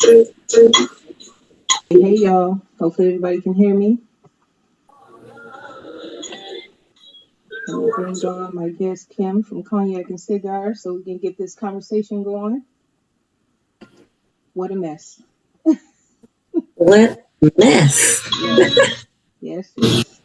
Hey y'all, hopefully everybody can hear me. Let me bring on my guest Kim from Cognac and Cigar so we can get this conversation going. What a mess. What mess. Yes, yes, yes.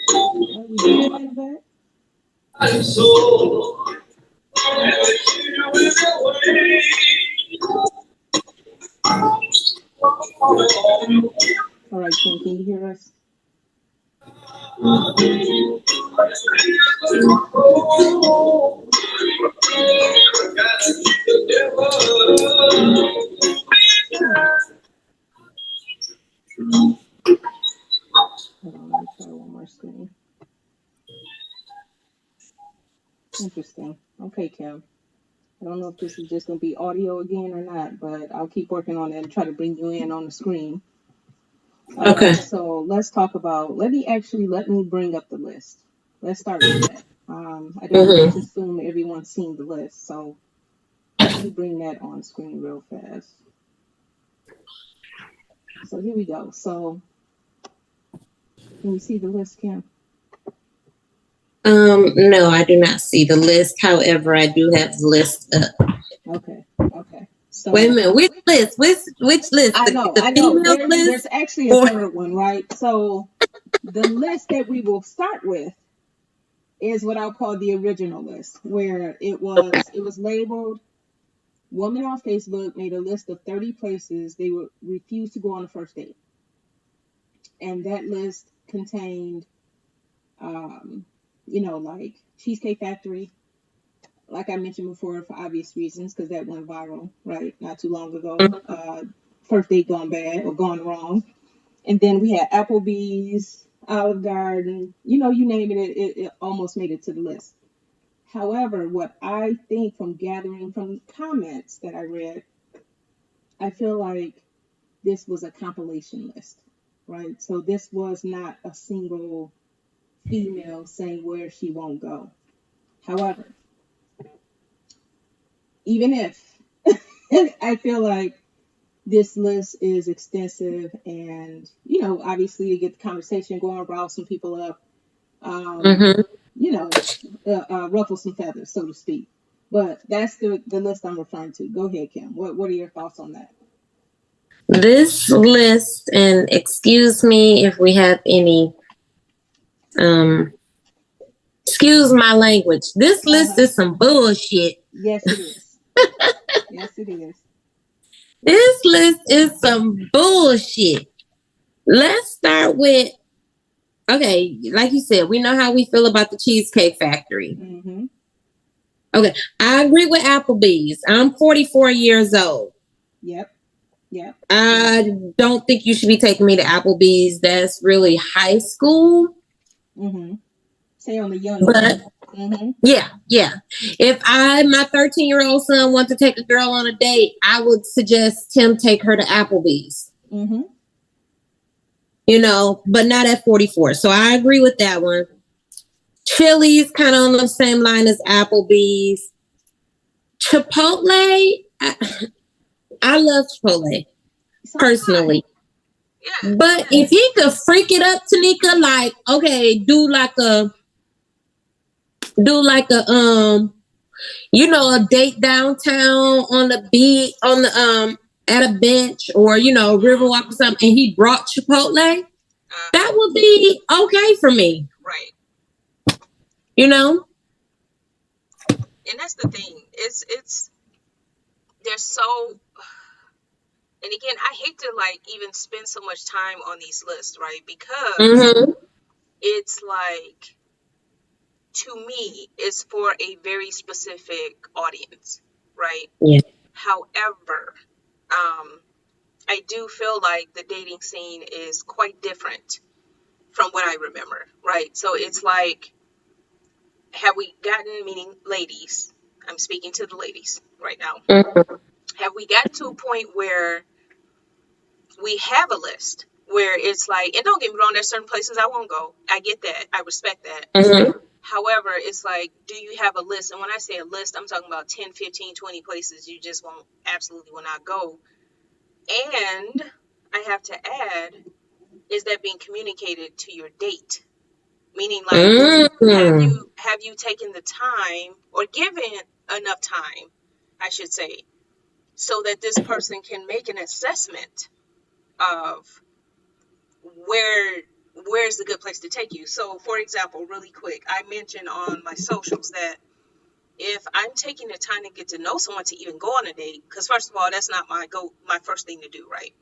Are we doing that back? All right, Kim, can you hear us? Hold on, let me try one more screen. Interesting. Okay, Kim. I don't know if this is just going to be audio again or not, but I'll keep working on it and try to bring you in on the screen. All Okay. right, so let's talk about, let me bring up the list. Let's start with that. I don't just assume everyone's seen the list, so let me bring that on screen real fast. So here we go. So can you see the list, Kim? No, I do not see the list. However, I do have the list up. Okay. So wait a minute, which list? Which list? I know. There's actually a third one, right? So the list that we will start with is what I'll call the original list, where it was labeled woman on Facebook made a list of 30 places they would refuse to go on a first date. And that list contained like Cheesecake Factory, like I mentioned before, for obvious reasons, because that went viral, right, not too long ago. First date gone bad or gone wrong. And then we had Applebee's, Olive Garden, you name it, it almost made it to the list. However, what I think from gathering from comments that I read, I feel like this was a compilation list, right? So this was not a single female saying where she won't go. However, even if I feel like this list is extensive and, obviously to get the conversation going, rile some people up, ruffle some feathers, so to speak. But that's the list I'm referring to. Go ahead, Kim. What are your thoughts on that? This list, and excuse me if we have any, excuse my language. This list is some bullshit. Yes, it is. Yes, it is. This list is some bullshit. Let's start with, okay, like you said, we know how we feel about the Cheesecake Factory. Mm-hmm. Okay, I agree with Applebee's. I'm 44 years old. Yep. I don't think you should be taking me to Applebee's. That's really high school. Mm-hmm. Say on the young side. Mm-hmm. Yeah. If my 13-year-old son wants to take a girl on a date, I would suggest him take her to Applebee's. Mm-hmm. But not at 44. So I agree with that one. Chili's kind of on the same line as Applebee's. Chipotle, I love Chipotle personally. Yeah. But if he could freak it up, Tanika, like, okay, do like a a date downtown on the beach, on the at a bench, or Riverwalk or something, and he brought Chipotle, that would be okay for me. Right. And that's the thing. It's they're so, and again, I hate to even spend so much time on these lists, right? Because it's like, to me, it's for a very specific audience, right? Yeah. However, I do feel like the dating scene is quite different from what I remember, right? So it's like, have we gotten, meaning ladies, I'm speaking to the ladies right now, have we gotten to a point where we have a list where it's like, and don't get me wrong, there's certain places I won't go. I get that. I respect that. Mm-hmm. However, it's like, do you have a list? And when I say a list, I'm talking about 10, 15, 20 places you just absolutely will not go. And I have to add, is that being communicated to your date? Meaning, like, have you taken the time or given enough time, I should say, so that this person can make an assessment of where's the good place to take you. So, for example, really quick, I mentioned on my socials that if I'm taking the time to get to know someone to even go on a date, because first of all, that's not my first thing to do, right?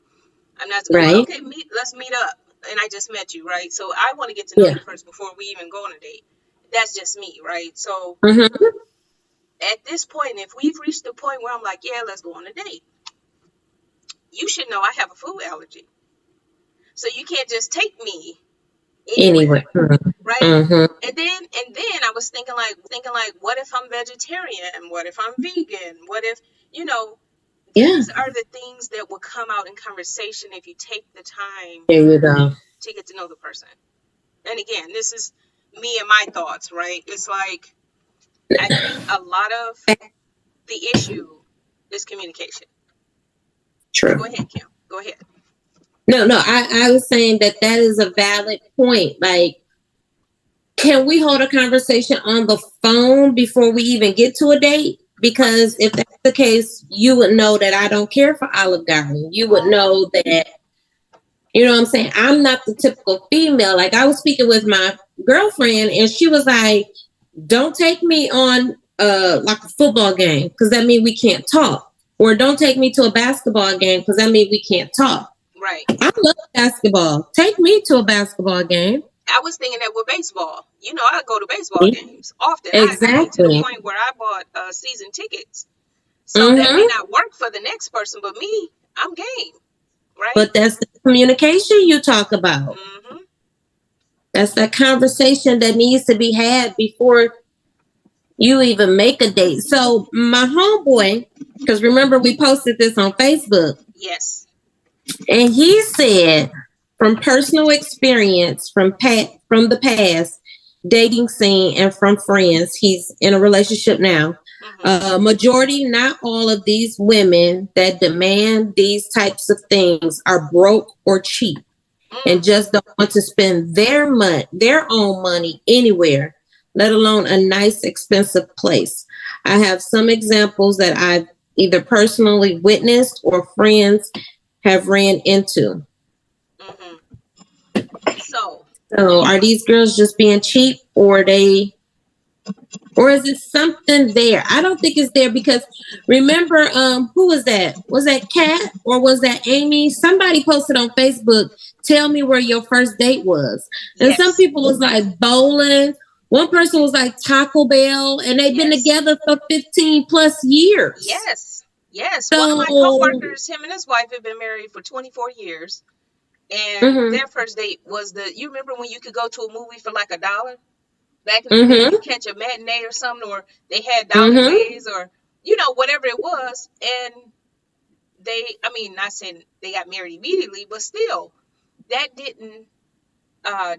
I'm not going, okay, let's meet up, and I just met you, right? So I want to get to know you first before we even go on a date. That's just me, right? So at this point, if we've reached the point where I'm like, yeah, let's go on a date, you should know I have a food allergy, so you can't just take me anywhere. Right? And then I was thinking like, what if I'm vegetarian? What if I'm vegan? What if, these are the things that will come out in conversation if you take the time to get to know the person. And again, this is me and my thoughts, right? It's like, I think a lot of the issue is communication. True. Go ahead, Kim. Go ahead. No, I was saying that is a valid point. Like, can we hold a conversation on the phone before we even get to a date? Because if that's the case, you would know that I don't care for Olive Garden. You would know that, you know what I'm saying? I'm not the typical female. Like, I was speaking with my girlfriend and she was like, don't take me on like a football game because that means we can't talk. Or don't take me to a basketball game because that means we can't talk. Right. I love basketball. Take me to a basketball game. I was thinking that with baseball. I go to baseball games often. Exactly. I to the point where I bought season tickets. So that may not work for the next person, but me, I'm game. Right? But that's the communication you talk about. That's that conversation that needs to be had before you even make a date. So my homeboy, because remember we posted this on Facebook. Yes. And he said, from personal experience, from the past, dating scene, and from friends, he's in a relationship now. Majority, not all of these women that demand these types of things are broke or cheap and just don't want to spend their own money anywhere, let alone a nice, expensive place. I have some examples that I've either personally witnessed or friends have ran into. So are these girls just being cheap, or is it something there? I don't think it's there because remember, who was that? Was that Kat or was that Amy? Somebody posted on Facebook, tell me where your first date was. And some people was like bowling. One person was like Taco Bell, and they've been together for 15 plus years. Yes. So, one of my coworkers, him and his wife have been married for 24 years. And their first date was you remember when you could go to a movie for like $1? Back in the day, you catch a matinee or something, or they had dollar days or, whatever it was. And not saying they got married immediately, but still, that didn't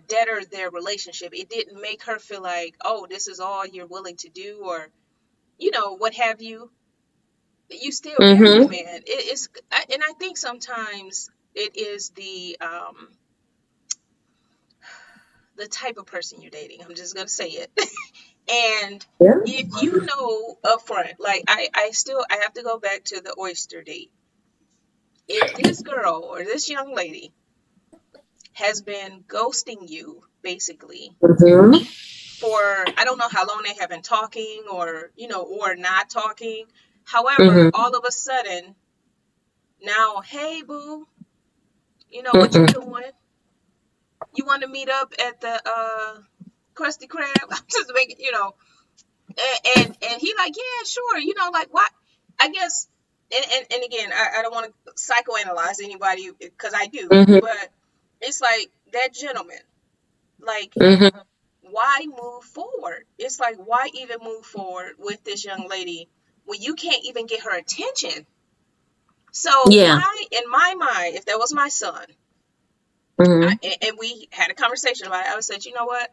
deter their relationship. It didn't make her feel like, oh, this is all you're willing to do, or, what have you. You still married, man. And I think sometimes it is the type of person you're dating. I'm just gonna say it. And if you know upfront, like I have to go back to the oyster date. If this girl or this young lady has been ghosting you, basically, for I don't know how long they have been talking, or or not talking. However, all of a sudden, now, hey boo, what you doing? You want to meet up at the Krusty Krab? I'm just making, and he like, yeah, sure, like what? I guess, and again, I don't want to psychoanalyze anybody because I do, but it's like that gentleman, like, why move forward? It's like, why even move forward with this young lady when you can't even get her attention? So Yeah. in my mind, if that was my son, and we had a conversation about it, I would say, you know what?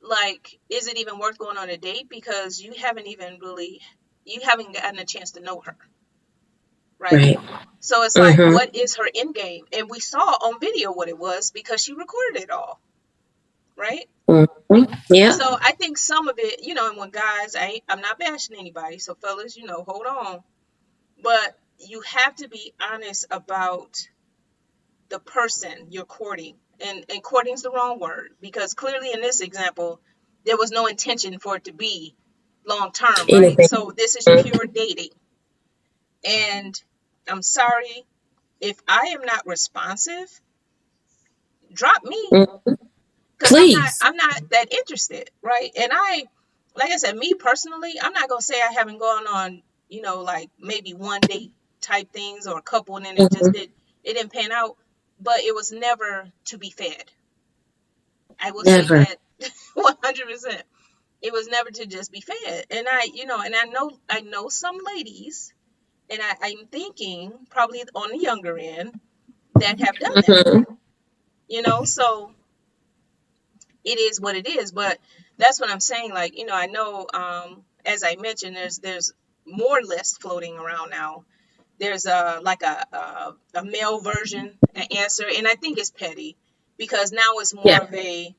Like, is it even worth going on a date? Because you haven't gotten a chance to know her. Right. Right. So it's like, what is her end game? And we saw on video what it was because she recorded it all. Right. Yeah. So I think some of it, and when guys, I'm not bashing anybody. So fellas, hold on. But you have to be honest about the person you're courting. And courting is the wrong word, because clearly in this example, there was no intention for it to be long term, right? Anything. So this is pure dating. And I'm sorry, if I am not responsive, drop me, because Please. I'm not that interested, right? And like I said, me personally, I'm not gonna say I haven't gone on, like maybe one date type things or a couple, and then it didn't pan out, but it was never to be fed. I will say Never. that 100%. It was never to just be fed. And I know some ladies, and I'm thinking probably on the younger end, that have done that. So it is what it is. But that's what I'm saying. Like, I know, as I mentioned, there's more lists floating around now. There's like a male version, an answer, and I think it's petty, because now it's more of a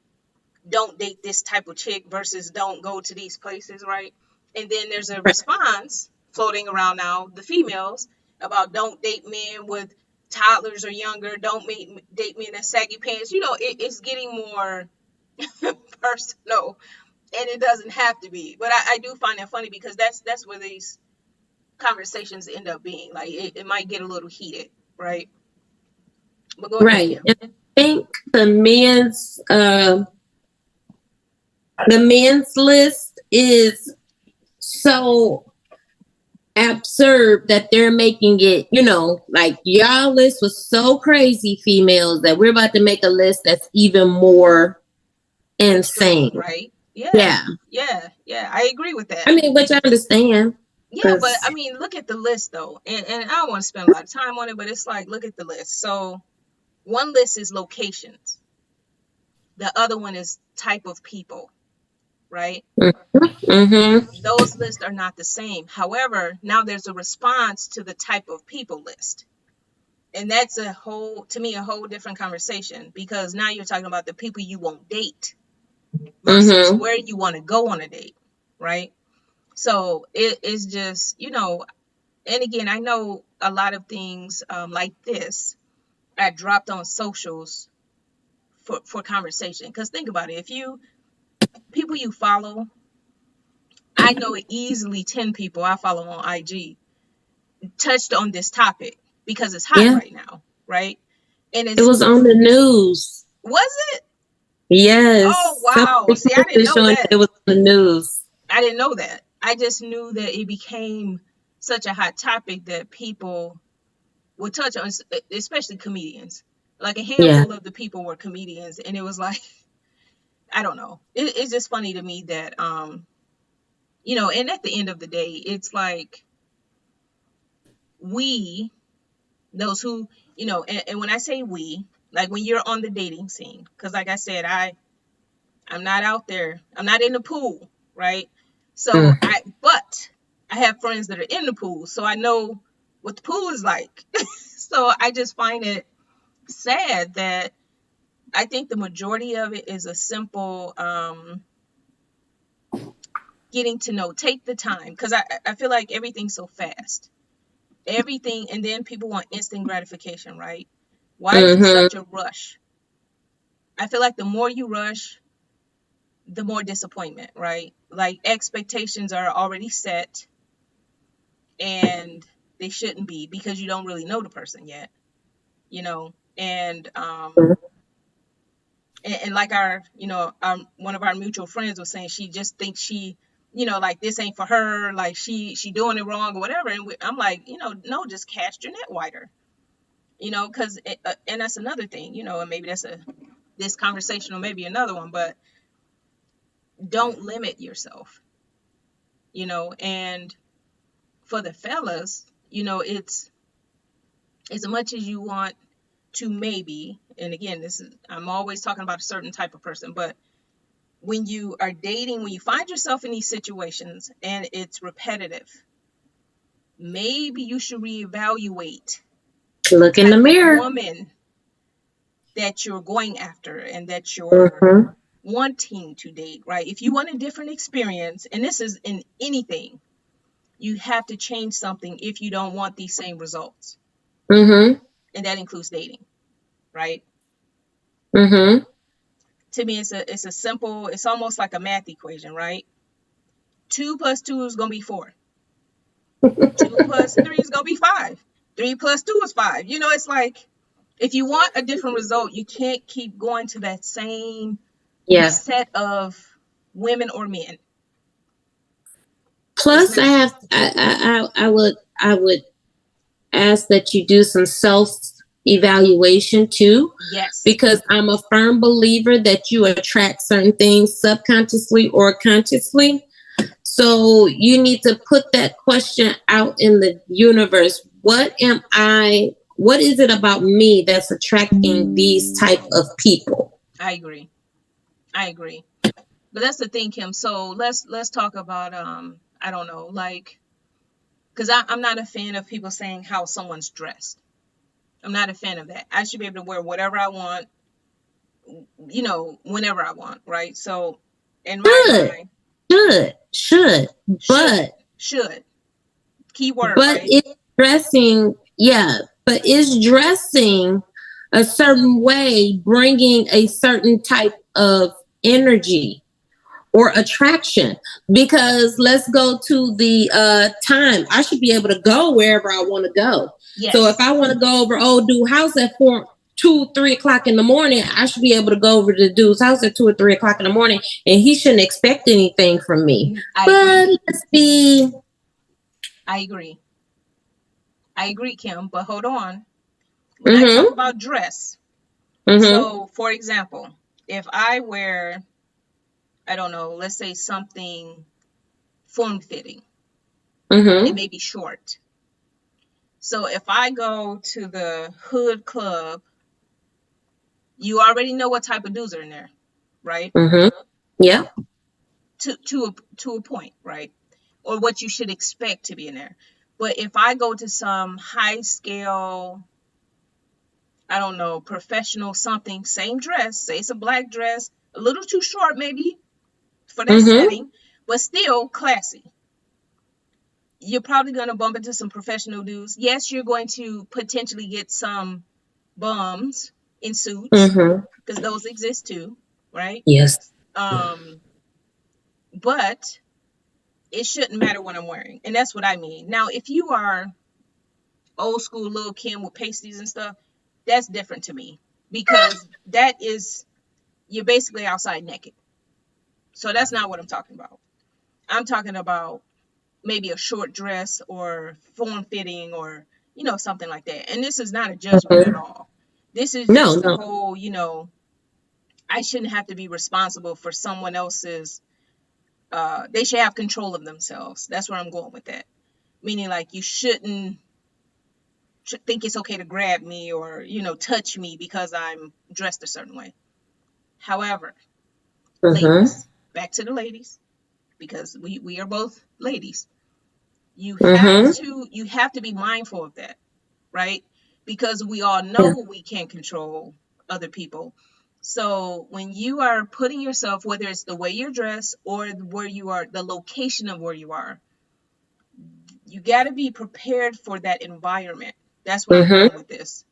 don't date this type of chick versus don't go to these places, right? And then there's a response floating around now, the females, about don't date men with toddlers or younger, don't date men in saggy pants. It's getting more personal, and it doesn't have to be. But I do find that funny, because that's where these conversations end up being. Like, it might get a little heated, right? But go ahead, Kim. And I think the men's list is so absurd that they're making it, like, y'all list was so crazy, females, that we're about to make a list that's even more insane. Extreme, right? Yeah. I agree with that. I mean, which I understand. Yeah, but I mean, look at the list though, and I don't want to spend a lot of time on it, but it's like, look at the list. So one list is locations, the other one is type of people, right? Those lists are not the same. However, now there's a response to the type of people list, and that's to me, a whole different conversation, because now you're talking about the people you won't date versus where you want to go on a date, right? So it is just, and again, I know a lot of things like this are dropped on socials for conversation. Because think about it, people you follow, I know easily 10 people I follow on IG touched on this topic, because it's hot right now, right? And it was on the news. Was it? Yes. Oh, wow. See, I didn't know that. It was on the news. I didn't know that. I just knew that it became such a hot topic that people would touch on, especially comedians. Like, a handful of the people were comedians, and it was like, I don't know. It's just funny to me that, and at the end of the day, it's like, those who, and when I say we, like, when you're on the dating scene, because like I said, I'm not out there, I'm not in the pool, right? So but I have friends that are in the pool, so I know what the pool is like. So I just find it sad that I think the majority of it is a simple getting to know, take the time, because I feel like everything's so fast. Everything, and then people want instant gratification, right? Why is it such a rush? I feel like the more you rush, the more disappointment, right? Like, expectations are already set, and they shouldn't be, because you don't really know the person yet, and like our one of our mutual friends was saying, she just thinks like, this ain't for her, like she doing it wrong or whatever. And I'm like, no, just cast your net wider, because and that's another thing, and maybe that's this conversation, or maybe another one, but don't limit yourself, and for the fellas, it's as much as you want to maybe, and again, I'm always talking about a certain type of person, but when you are dating, when you find yourself in these situations and it's repetitive, maybe you should reevaluate Look the in the type of mirror. woman that you're going after and that you're wanting to date, right? If you want a different experience, and this is in anything, you have to change something if you don't want these same results. Mm-hmm. And that includes dating, right? Mm-hmm. To me, it's a simple, it's almost like a math equation, right? 2 plus 2 is gonna be 4. 2 plus 3 is gonna be 5. 3 plus 2 is 5. You know, it's like, if you want a different result, you can't keep going to that same set of women or men. Plus, I would ask that you do some self evaluation too. Yes. Because I'm a firm believer that you attract certain things subconsciously or consciously. So you need to put that question out in the universe. What is it about me that's attracting these type of people? I agree. But that's the thing, Kim. So let's talk about I don't know, like, because I'm not a fan of people saying how someone's dressed. I'm not a fan of that. I should be able to wear whatever I want, you know, whenever I want, right? So in my mind, should keyword, but right? it's dressing, but it's dressing a certain way, bringing a certain type of energy or attraction. Because let's go to the time. I should be able to go wherever I want to go. Yes. So if I want to go over old dude house at 2-3 o'clock in the morning, I should be able to go over to the dude's house at 2 or 3 o'clock in the morning, and he shouldn't expect anything from me. Let's be. I agree, Kim. But hold on. When I talk about dress, so for example, if I wear, I don't know, let's say something form fitting, it may be short. So if I go to the hood club, you already know what type of dudes are in there, right? Yeah. To a point, right? Or what you should expect to be in there. But if I go to some high scale, I don't know, professional something, same dress, say it's a black dress, a little too short maybe for that setting, but still classy. You're probably going to bump into some professional dudes. Yes, you're going to potentially get some bums in suits, because those exist too, right? Yes. But it shouldn't matter what I'm wearing. And that's what I mean. Now, if you are old school Lil' Kim with pasties and stuff, that's different to me, because that is, you're basically outside naked. So that's not what I'm talking about. I'm talking about maybe a short dress or form fitting, or, you know, something like that. And this is not a judgment at all. This is just the whole, you know, I shouldn't have to be responsible for someone else's, they should have control of themselves. That's where I'm going with that. Meaning, like, you shouldn't think it's okay to grab me or, you know, touch me because I'm dressed a certain way. However, ladies, back to the ladies, because we are both ladies. You have to be mindful of that, right? Because we all know we can't control other people. So when you are putting yourself, whether it's the way you're dressed or where you are, the location of where you are, you got to be prepared for that environment. That's where I'm going with this.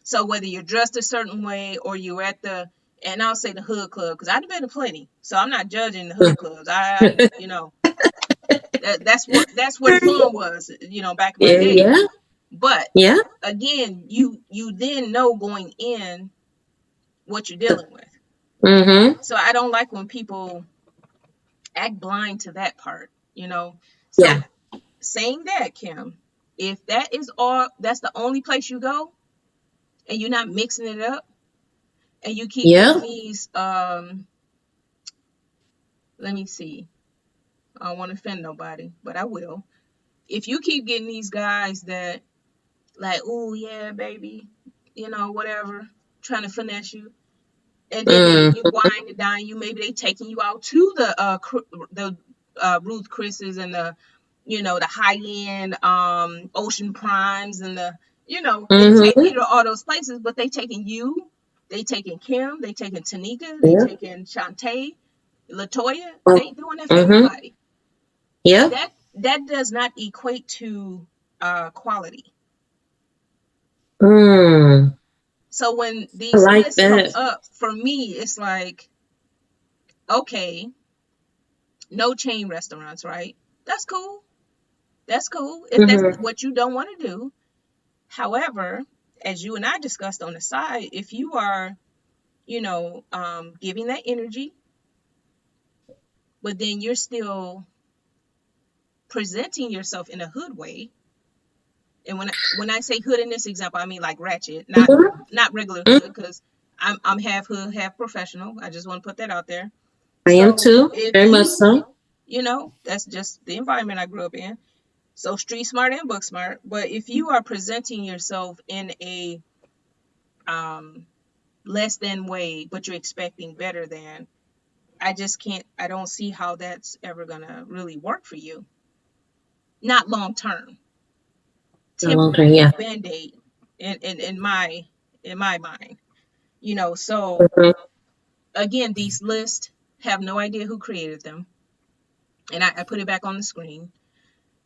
So whether you're dressed a certain way or you're at the, and I'll say the hood club, because I've been to plenty, so I'm not judging the hood clubs. I you know, that's where the fun was, you know, back in my day. Yeah. But again, you then know going in what you're dealing with. So I don't like when people act blind to that part, you know. So saying that, Kim, if that is all, that's the only place you go, and you're not mixing it up, and you keep getting these, let me see, I don't want to offend nobody, but I will. If you keep getting these guys that like, oh yeah, baby, whatever, trying to finesse you. And then Mm. you wine and dine you. Maybe they taking you out to the Ruth Chris's and the high end Ocean Primes and they take Mm-hmm. you to all those places, but they taking you, they taking Kim, they taking Tanika, they Yeah. taking Shantae, Latoya. They Oh. doing that for Mm-hmm. everybody. Yeah. That does not equate to quality. Mm. So when I these like lists come that. up, for me, it's like, okay, no chain restaurants, right? That's cool. That's cool if that's Mm-hmm. what you don't want to do. However, as you and I discussed on the side, if you are, giving that energy, but then you're still presenting yourself in a hood way, and when I say hood in this example, I mean like ratchet, not Mm-hmm. not regular Mm-hmm. hood, because I'm half hood, half professional. I just want to put that out there. I am So too. if Very much so. that's just the environment I grew up in. So street smart and book smart. But if you are presenting yourself in a um, less than way, but you're expecting better than, I just can't. I don't see how that's ever gonna really work for you. Not long term. No longer. Temporary Yeah. band aid in my mind. So Mm-hmm. again, these lists have no idea who created them, and I put it back on the screen.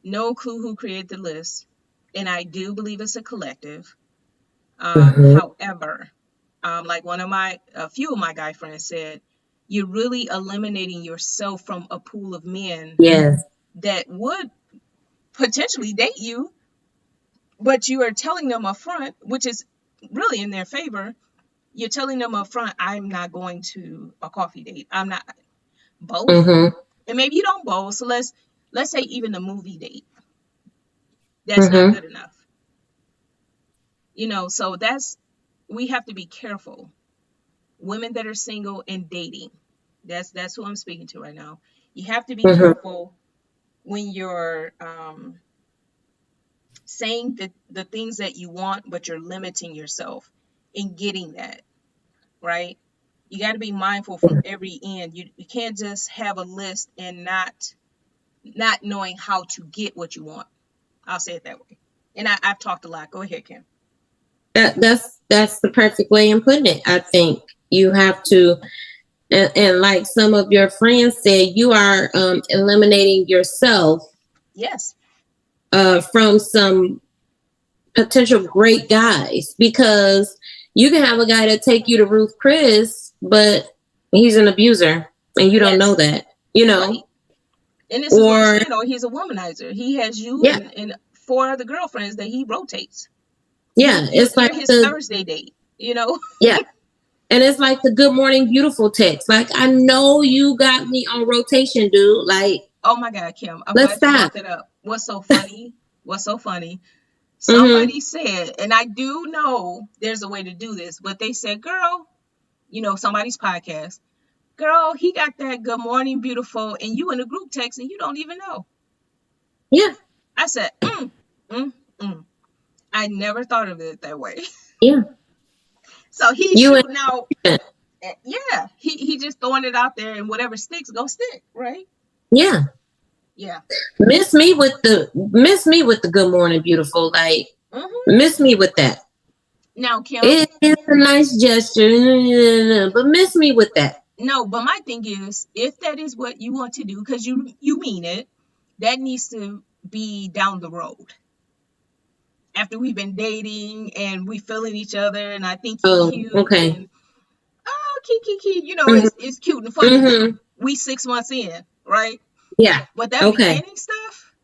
No clue who created the list, and I do believe it's a collective. Mm-hmm. However, like a few of my guy friends said, you're really eliminating yourself from a pool of men Yes. that would potentially date you, but you are telling them up front, which is really in their favor. You're telling them up front, I'm not going to a coffee date. I'm not both. Mm-hmm. And maybe you don't both. So let's say even a movie date. That's not Mm-hmm. good enough. So we have to be careful. Women that are single and dating. That's who I'm speaking to right now. You have to be Mm-hmm. careful when you're saying the things that you want, but you're limiting yourself in getting that, right? You got to be mindful from every end. You can't just have a list and not knowing how to get what you want. I'll say it that way. And I've talked a lot. Go ahead, Kim. That's the perfect way in putting it. I think you have to, and like some of your friends said, you are eliminating yourself Yes. from some potential great guys, because you can have a guy that take you to Ruth Chris, but he's an abuser and you don't know Yes. that, Right. And this is what I'm or saying. Or he's a womanizer. He has you yeah, and four other girlfriends that he rotates. yeah, it's You're like his the Thursday date. yeah, and it's like the good morning beautiful text. Like, I know you got me on rotation, dude. Like, Oh my God, Kim, I'm let's glad you stop. brought that up. What's so funny? What's so funny? Mm-hmm. Somebody said, and I do know there's a way to do this, but they said, girl, somebody's podcast, girl, he got that good morning, beautiful, and you in a group text and you don't even know. Yeah, I said, mm, mm. I never thought of it that way. yeah. So he's You shooting out. Yeah, he just throwing it out there, and whatever sticks, go stick, right? yeah. Yeah. Miss me with the good morning beautiful. Like, Hmm. miss me with that. Now, Kim, It is a nice gesture, but miss me with that. no, but my thing is, if that is what you want to do, because you mean it, that needs to be down the road. After we've been dating and we feeling each other, and I think you Oh, cute, okay. and kiki, Mm-hmm. it's cute and funny. Mm-hmm. We 6 months in, right? Yeah. But that Okay. beginning stuff,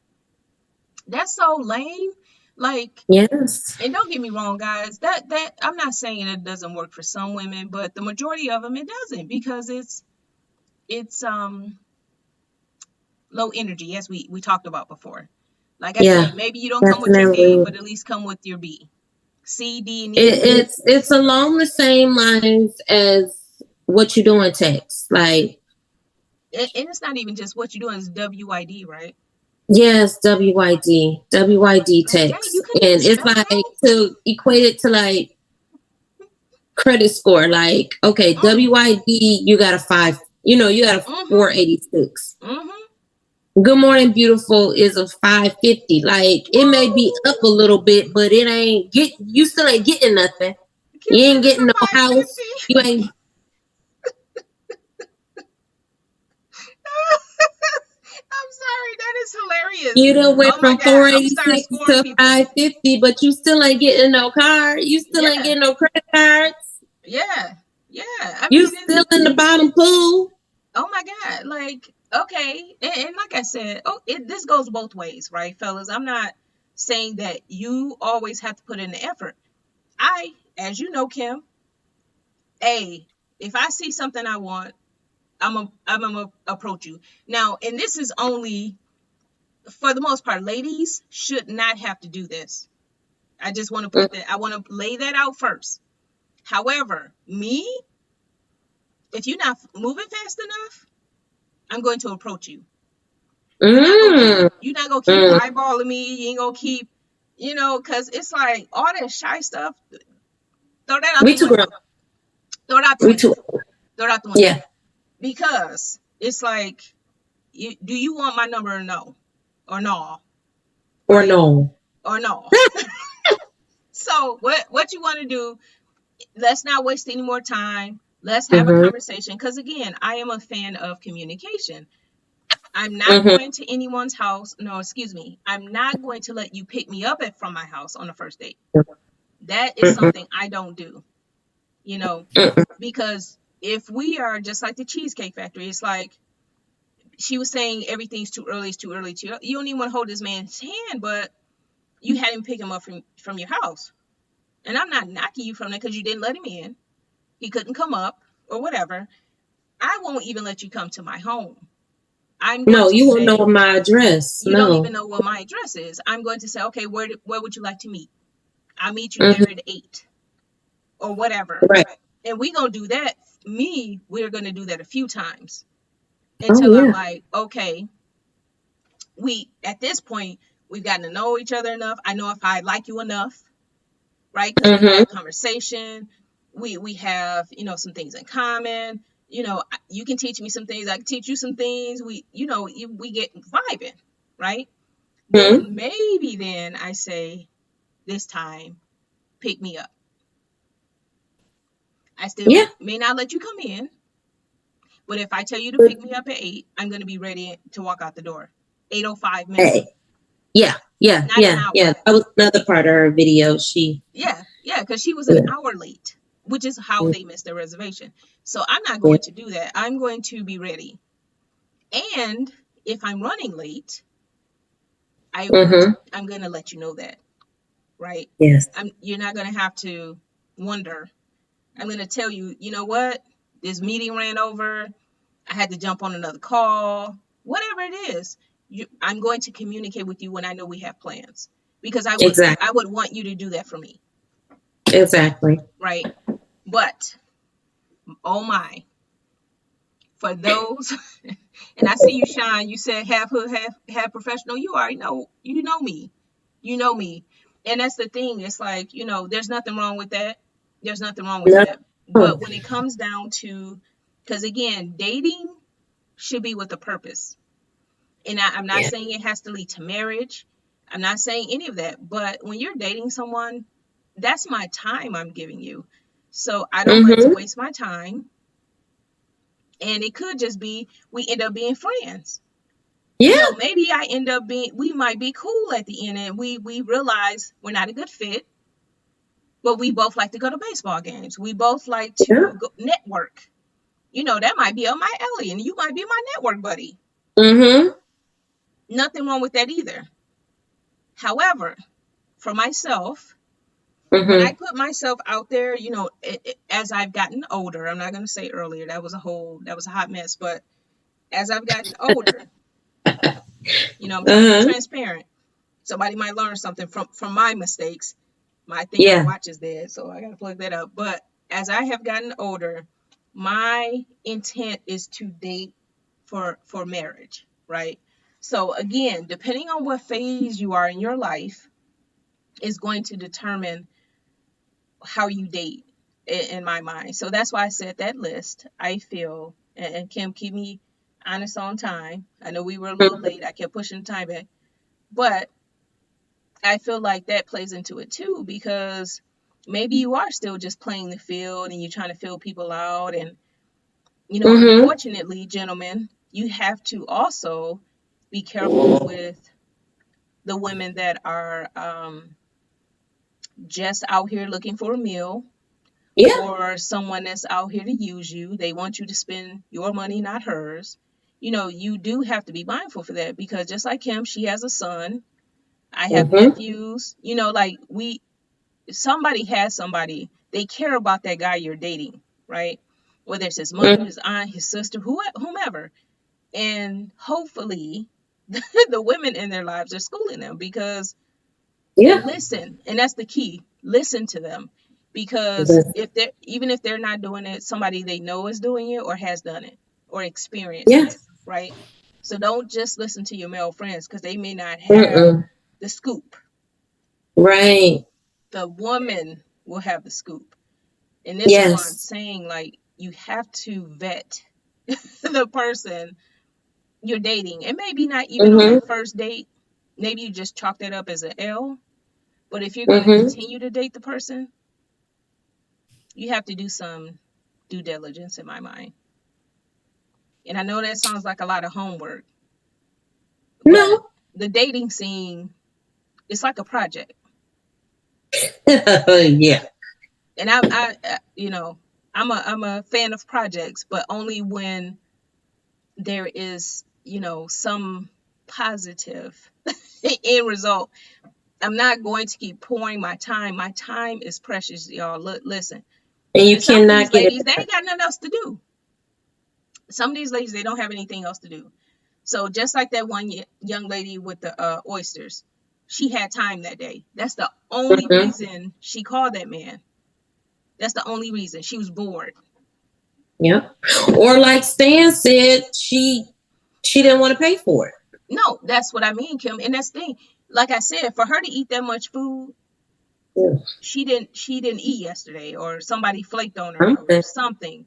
that's so lame. Like, Yes. and don't get me wrong, guys. That I'm not saying it doesn't work for some women, but the majority of them it doesn't, because it's low energy, as we talked about before. Like I Yeah. said, maybe you don't come with your A, Definitely. but at least come with your B, C, D, and E. It's along the same lines as what you do in text. Like, And it's not even just what you're doing, it's WID, right? Yes, WYD Okay, text. you couldn't even And it's spell it like right. to equate it to like credit score. Like, okay, WYD, you got a 5, you got a Mm-hmm. 486. Mm-hmm. Good morning, beautiful is a 550. Like, it may be up a Woo! little bit, but you still ain't getting nothing. Kim You said ain't it's getting a no house. 550. You ain't, I'm sorry, that is hilarious. you done went Oh my from God, I'm starting 486 scoring to people. 550, but you still ain't getting no car. You still ain't Yeah, getting no credit cards. yeah, yeah. I You mean, still in the bottom pool. oh my God, like, okay. And like I said, this goes both ways, right, fellas? I'm not saying that you always have to put in the effort. As you know, Kim, if I see something I want, I'm gonna approach you. Now, and this is only for the most part, ladies should not have to do this. I just want to I want to lay that out first. However, me, if you're not moving fast enough, I'm going to approach you. Mm, You're not gonna keep mm. eyeballing me. You ain't gonna keep, because it's like all that shy stuff. Throw that out We the too grown. window. Throw it out the We window. too. Throw it out the window. Yeah. Because it's like, do you want my number or no? Or no? Or Right? no. Or no? So what you want to do? Let's not waste any more time. Let's have a Mm-hmm. conversation. Because again, I am a fan of communication. I'm not Mm-hmm. going to anyone's house. No, excuse me. I'm not going to let you pick me up from my house on the first date. That is Mm-hmm. something I don't do, because if we are just like the Cheesecake Factory, it's like she was saying everything's too early, it's too early. You don't even want to hold this man's hand, but you had him pick him up from your house. And I'm not knocking you from that because you didn't let him in. He couldn't come up or whatever. I won't even let you come to my home. I'm going No, to you won't know say, my address. you don't even No. know what my address is. I'm going to say, okay, where would you like to meet? I'll meet you there Mm-hmm. at 8 or whatever. Right. And we're going to do that. We're going to do that a few times Oh, until I'm yeah. like, okay, at this point, we've gotten to know each other enough. I know if I like you enough, right? Because we've Mm-hmm. had conversation. We have, some things in common. You can teach me some things. I can teach you some things. We get vibing, right? Mm-hmm. Then maybe then I say, this time, pick me up. I still Yeah. may not let you come in, but if I tell you to But, pick me up at 8, I'm going to be ready to walk out the door. 8:05 minimum, hey. Yeah. Yeah. not an Yeah. Yeah. hour. That was another part of her video. Yeah, because she was an Yeah. hour late, which is how they missed their reservation. So I'm not Yeah. going to do that. I'm going to be ready. And if I'm running late, Mm-hmm. I'm going to let you know that, right? Yes. You're not going to have to wonder. I'm going to tell you, you know what? This meeting ran over. I had to jump on another call. Whatever it is, I'm going to communicate with you when I know we have plans, because Exactly. I would want you to do that for me, Exactly. right? But oh my, for those, and I see you shine. You said half hood, half professional. You already know. You know me. You know me. And that's the thing. It's like, there's nothing wrong with that. There's nothing wrong with No. that. But when it comes down to, because again, dating should be with a purpose. And I'm not Yeah. saying it has to lead to marriage. I'm not saying any of that. But when you're dating someone, that's my time I'm giving you. So I don't like to Mm-hmm. waste my time. And it could just be we end up being friends. Yeah. Maybe we might be cool at the end, and we realize we're not a good fit, but we both like to go to baseball games. We both like Yeah. to go network. That might be up my alley, and you might be my network buddy. Mm-hmm. Nothing wrong with that either. However, for myself, when I Mm-hmm. put myself out there, as I've gotten older, I'm not going to say earlier, that was a hot mess, but as I've gotten older, I'm trying to be Uh-huh. transparent. Somebody might learn something from my mistakes. I think my Yeah. watch is dead, so I got to plug that up. But as I have gotten older, my intent is to date for marriage, right? So again, depending on what phase you are in your life is going to determine how you date in my mind. So that's why I said that list. I feel, and Kim, keep me honest on time. I know we were a little late. I kept pushing the time back, but I feel like that plays into it too, because maybe you are still just playing the field and you're trying to fill people out. And, unfortunately, gentlemen, you have to also be careful with the women that are just out here looking for a meal. Yeah. Or someone that's out here to use you. They want you to spend your money, not hers. You do have to be mindful for that, because just like Kim, she has a son. I have nephews. Like somebody has somebody. They care about that guy you're dating, right? Whether it's his mother, his aunt, his sister, whomever. And hopefully the women in their lives are schooling them, because and listen, and that's the key. Listen to them, because even if they're not doing it, somebody they know is doing it or has done it or experienced it, right? So don't just listen to your male friends, because they may not have the scoop. Right. The woman will have the scoop. And this is why I'm saying, like, you have to vet the person you're dating. And maybe not even on that first date. Maybe you just chalk that up as an L. But if you're going to continue to date the person, you have to do some due diligence, in my mind. And I know that sounds like a lot of homework. But the dating scene, it's like a project. Yeah. And I'm a fan of projects, but only when there is, some positive end result. I'm not going to keep pouring my time. My time is precious, y'all. Listen. And you some of cannot these get ladies, it. they ain't got nothing else to do. Some of these ladies, they don't have anything else to do. So just like that one young lady with the oysters, she had time that day. That's the only reason she called that man. That's the only reason. She was bored. Yeah. Or like Stan said, she didn't want to pay for it. No, that's what I mean, Kim. And that's the thing. Like I said, for her to eat that much food, she didn't eat yesterday, or somebody flaked on her or something.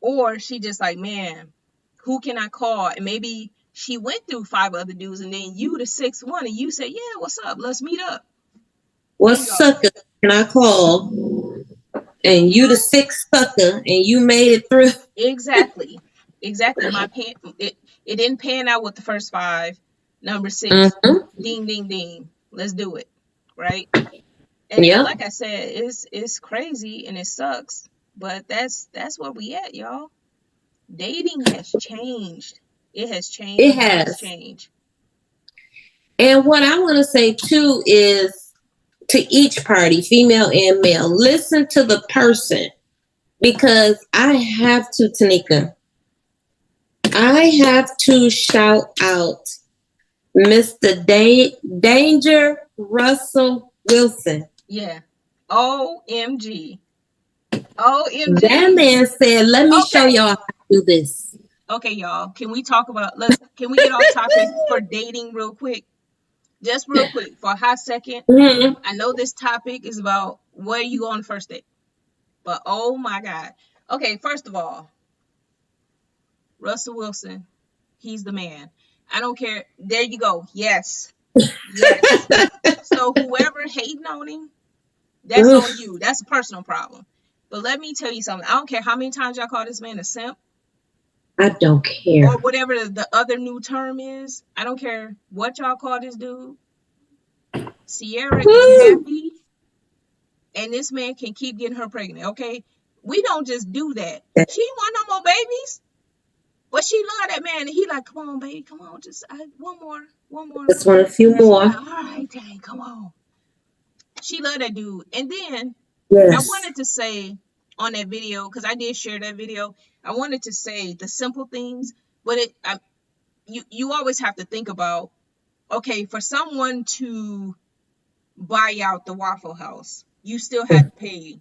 Or she just like, man, who can I call? And maybe she went through 5 other dudes, and then you the 6th one, and you said, yeah, what's up? Let's meet up. What sucker can I call? And you the 6th sucker, and you made it through. Exactly. It didn't pan out with the first 5. Number 6, ding, ding, ding. Let's do it. Right? And like I said, it's crazy and it sucks, but that's where we at, y'all. Dating has changed. It has changed. It has changed. And what I want to say too is, to each party, female and male, listen to the person, because I have to, Tanika, I have to shout out Mr. Danger Russell Wilson. Yeah. OMG. OMG. That man said, let me show y'all how to do this. Okay, y'all. Can we talk about, can we get off topic for dating real quick? Just real quick, for a hot second. I know this topic is about where you go on the first date, but oh my God. Okay, first of all, Russell Wilson, he's the man. I don't care. There you go. Yes. So whoever hating on him, that's on you. That's a personal problem. But let me tell you something. I don't care how many times y'all call this man a simp. I don't care. Or whatever the other new term is. I don't care what y'all call this dude. Sierra is happy, and this man can keep getting her pregnant, okay? We don't just do that. She want no more babies, but she love that man, and he like, come on, baby, come on, just one more. Just want a few more. Like, all right, dang, come on. She love that dude. And then I wanted to say on that video, because I did share that video, I wanted to say the simple things, but you always have to think about, okay, for someone to buy out the Waffle House, you still had to pay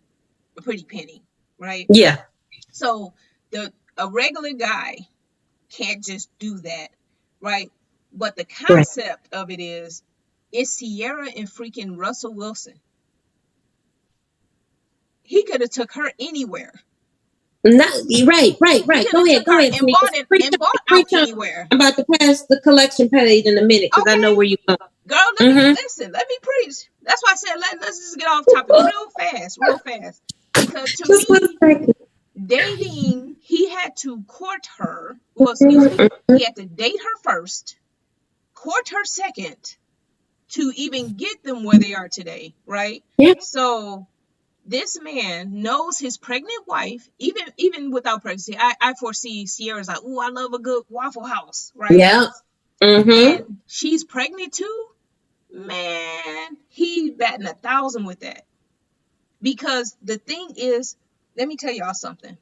a pretty penny, right? Yeah. So a regular guy can't just do that, right? But the concept of it is, it's Sierra and freaking Russell Wilson. He could have took her anywhere. Not right. Go ahead. And bought out anywhere. I'm about to pass the collection page in a minute because I know where you're going. Girl, let me preach. That's why I said let's just get off topic real fast. Because to me, dating, he had to court her. Well, excuse me, he had to date her first, court her second, to even get them where they are today, right? Yeah. So this man knows his pregnant wife, even without pregnancy. I foresee Sierra's like, oh, I love a good Waffle House, right? Yeah. And she's pregnant too. Man, he batting 1,000 with that. Because the thing is, let me tell y'all something.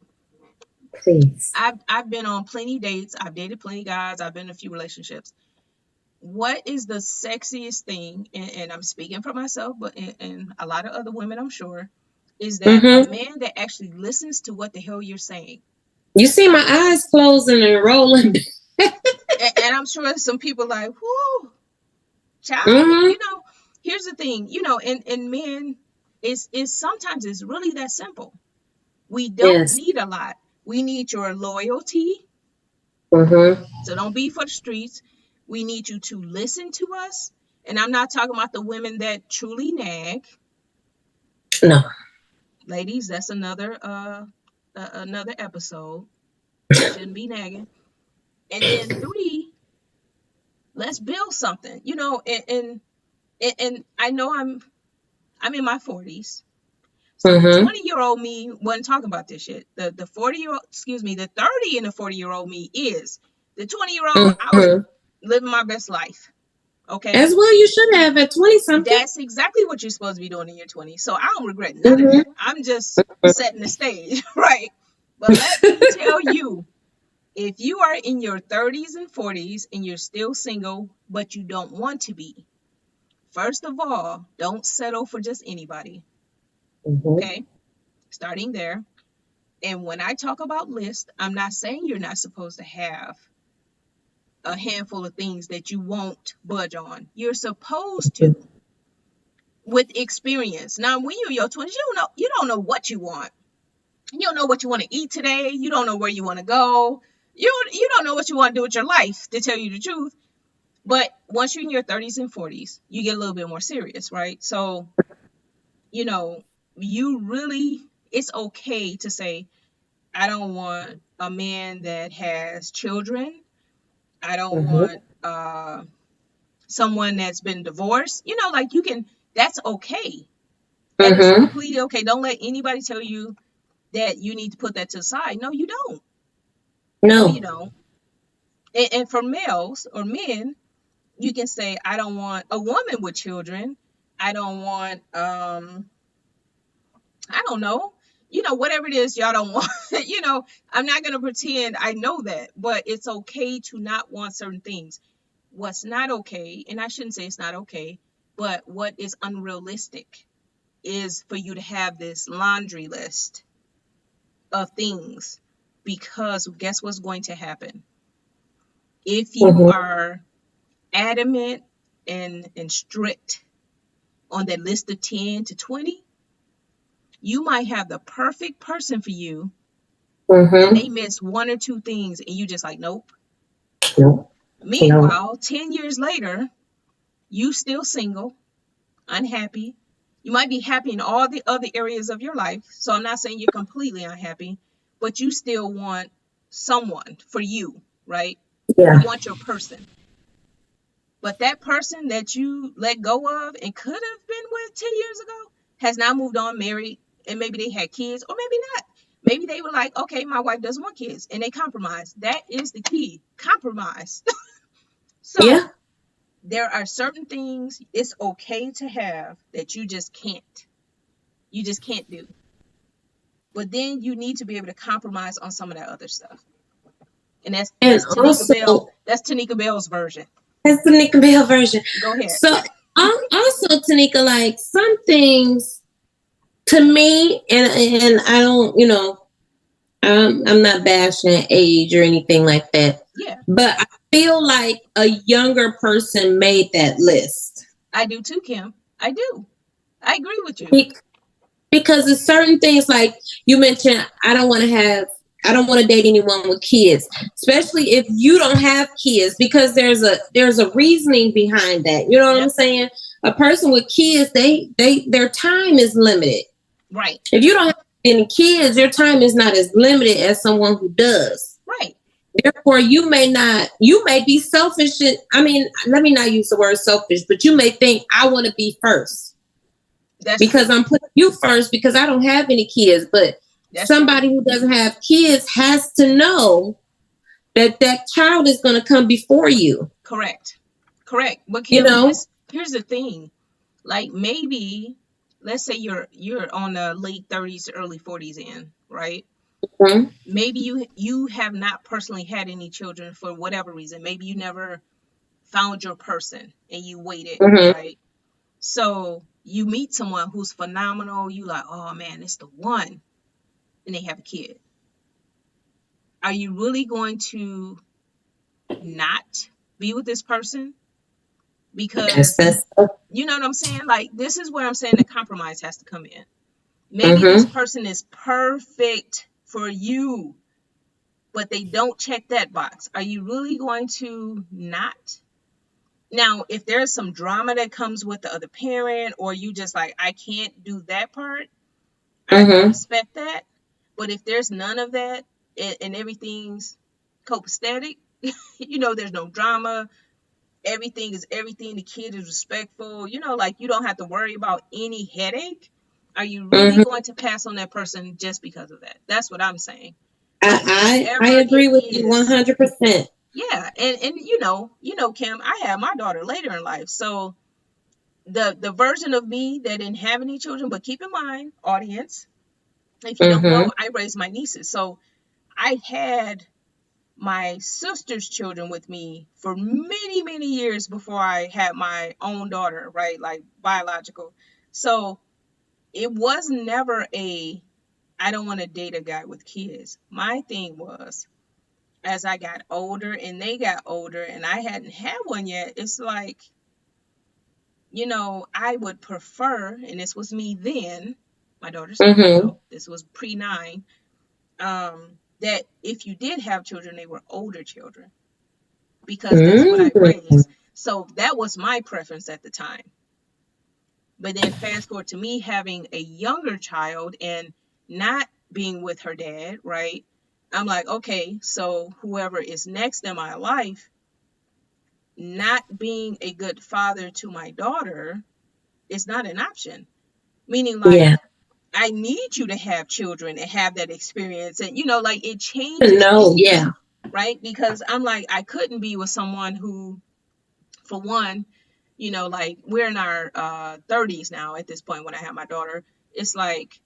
Please. I've been on plenty dates. I've dated plenty guys. I've been in a few relationships. What is the sexiest thing, and I'm speaking for myself, but and a lot of other women, I'm sure, is that a man that actually listens to what the hell you're saying. You see my eyes closing and rolling. and I'm sure some people like, whoo, child, you know, here's the thing, you know, and men, is sometimes it's really that simple. We don't need a lot. We need your loyalty. So don't be for the streets. We need you to listen to us. And I'm not talking about the women that truly nag. No. Ladies, that's another episode. Shouldn't be nagging. And then 3, let's build something. You know, and I know I'm in my 40s. So the 20-year-old me wasn't talking about this shit. The 40-year-old, excuse me, the 30 and the 40-year-old me is. The 20-year-old, I was living my best life. Okay. As well, you should have at 20-something. That's exactly what you're supposed to be doing in your 20s. So I don't regret none of that. I'm just setting the stage, right? But let me tell you, if you are in your 30s and 40s and you're still single, but you don't want to be, first of all, don't settle for just anybody. Okay? Starting there. And when I talk about list, I'm not saying you're not supposed to have a handful of things that you won't budge on. You're supposed to, with experience. Now, when you're in your 20s, you don't know what you want. You don't know what you want to eat today. You don't know where you want to go. You don't know what you want to do with your life, to tell you the truth. But once you're in your 30s and 40s, you get a little bit more serious, right? So, you know, it's okay to say, I don't want a man that has children. I don't want someone that's been divorced. You know, like that's okay. That is completely okay. Don't let anybody tell you that you need to put that to the side. No, you don't. No, you don't. And for males or men, you can say, I don't want a woman with children. I don't want, I don't know, whatever it is y'all don't want. I'm not going to pretend I know that, but it's okay to not want certain things. What's not okay, and I shouldn't say it's not okay, but what is unrealistic is for you to have this laundry list of things, because guess what's going to happen? If you are adamant and strict on that list of 10 to 20, you might have the perfect person for you, and they miss 1 or 2 things, and you just like, nope. Meanwhile, 10 years later, you still single, unhappy. You might be happy in all the other areas of your life. So I'm not saying you're completely unhappy, but you still want someone for you, right? Yeah. You want your person. But that person that you let go of and could have been with 10 years ago has now moved on, married, and maybe they had kids, or maybe not. Maybe they were like, okay, my wife doesn't want kids, and they compromised. That is the key, compromise. So there are certain things it's okay to have that you just can't do. But then you need to be able to compromise on some of that other stuff. And that's Tanika Bell's version. That's Tanika Bell version. Go ahead. So also, Tanika, like some things to me, and I don't, I'm not bashing age or anything like that. Yeah. But I feel like a younger person made that list. I do too, Kim. I do. I agree with you. Because there's certain things like you mentioned, I don't want to date anyone with kids, especially if you don't have kids, because there's a reasoning behind that. You know what I'm saying? A person with kids, their time is limited. Right. If you don't have any kids, your time is not as limited as someone who does. Right. Therefore, you may be selfish. Let me not use the word selfish, but you may think I want to be first. Because I'm putting you first because I don't have any kids. But somebody who doesn't have kids has to know that child is going to come before you. Correct. But Kim, here's the thing. Like, maybe, let's say you're on the late 30s, early 40s in, right? Mm-hmm. Maybe you have not personally had any children for whatever reason. Maybe you never found your person and you waited, right? So you meet someone who's phenomenal. You like, oh man, it's the one. And they have a kid. Are you really going to not be with this person? Because you know what I'm saying? Like, this is where I'm saying the compromise has to come in. Maybe this person is perfect for you, but they don't check that box. Are you really going to not? Now, if there's some drama that comes with the other parent, or you just like, I can't do that part, I respect that. But if there's none of that and everything's copacetic, there's no drama, everything is everything, the kid is respectful, like you don't have to worry about any headache, are you really going to pass on that person just because of that? That's what I'm saying. I agree with you 100%. Yeah, and Kim, I had my daughter later in life, so the version of me that didn't have any children, but keep in mind, audience, if you don't know, I raised my nieces, so I had my sister's children with me for many, many years before I had my own daughter, right? Like biological. So it was never I don't want to date a guy with kids. My thing was, as I got older and they got older and I hadn't had one yet, it's like, I would prefer, and this was me then, my daughter's 9, this was pre-9, that if you did have children, they were older children, because that's what I raised. So that was my preference at the time. But then fast forward to me having a younger child and not being with her dad, right? I'm like, okay, so whoever is next in my life, not being a good father to my daughter is not an option. Meaning, like, I need you to have children and have that experience. And, like, it changes. Right? Because I'm like, I couldn't be with someone who, for one, like, we're in our 30s now at this point when I have my daughter. It's like,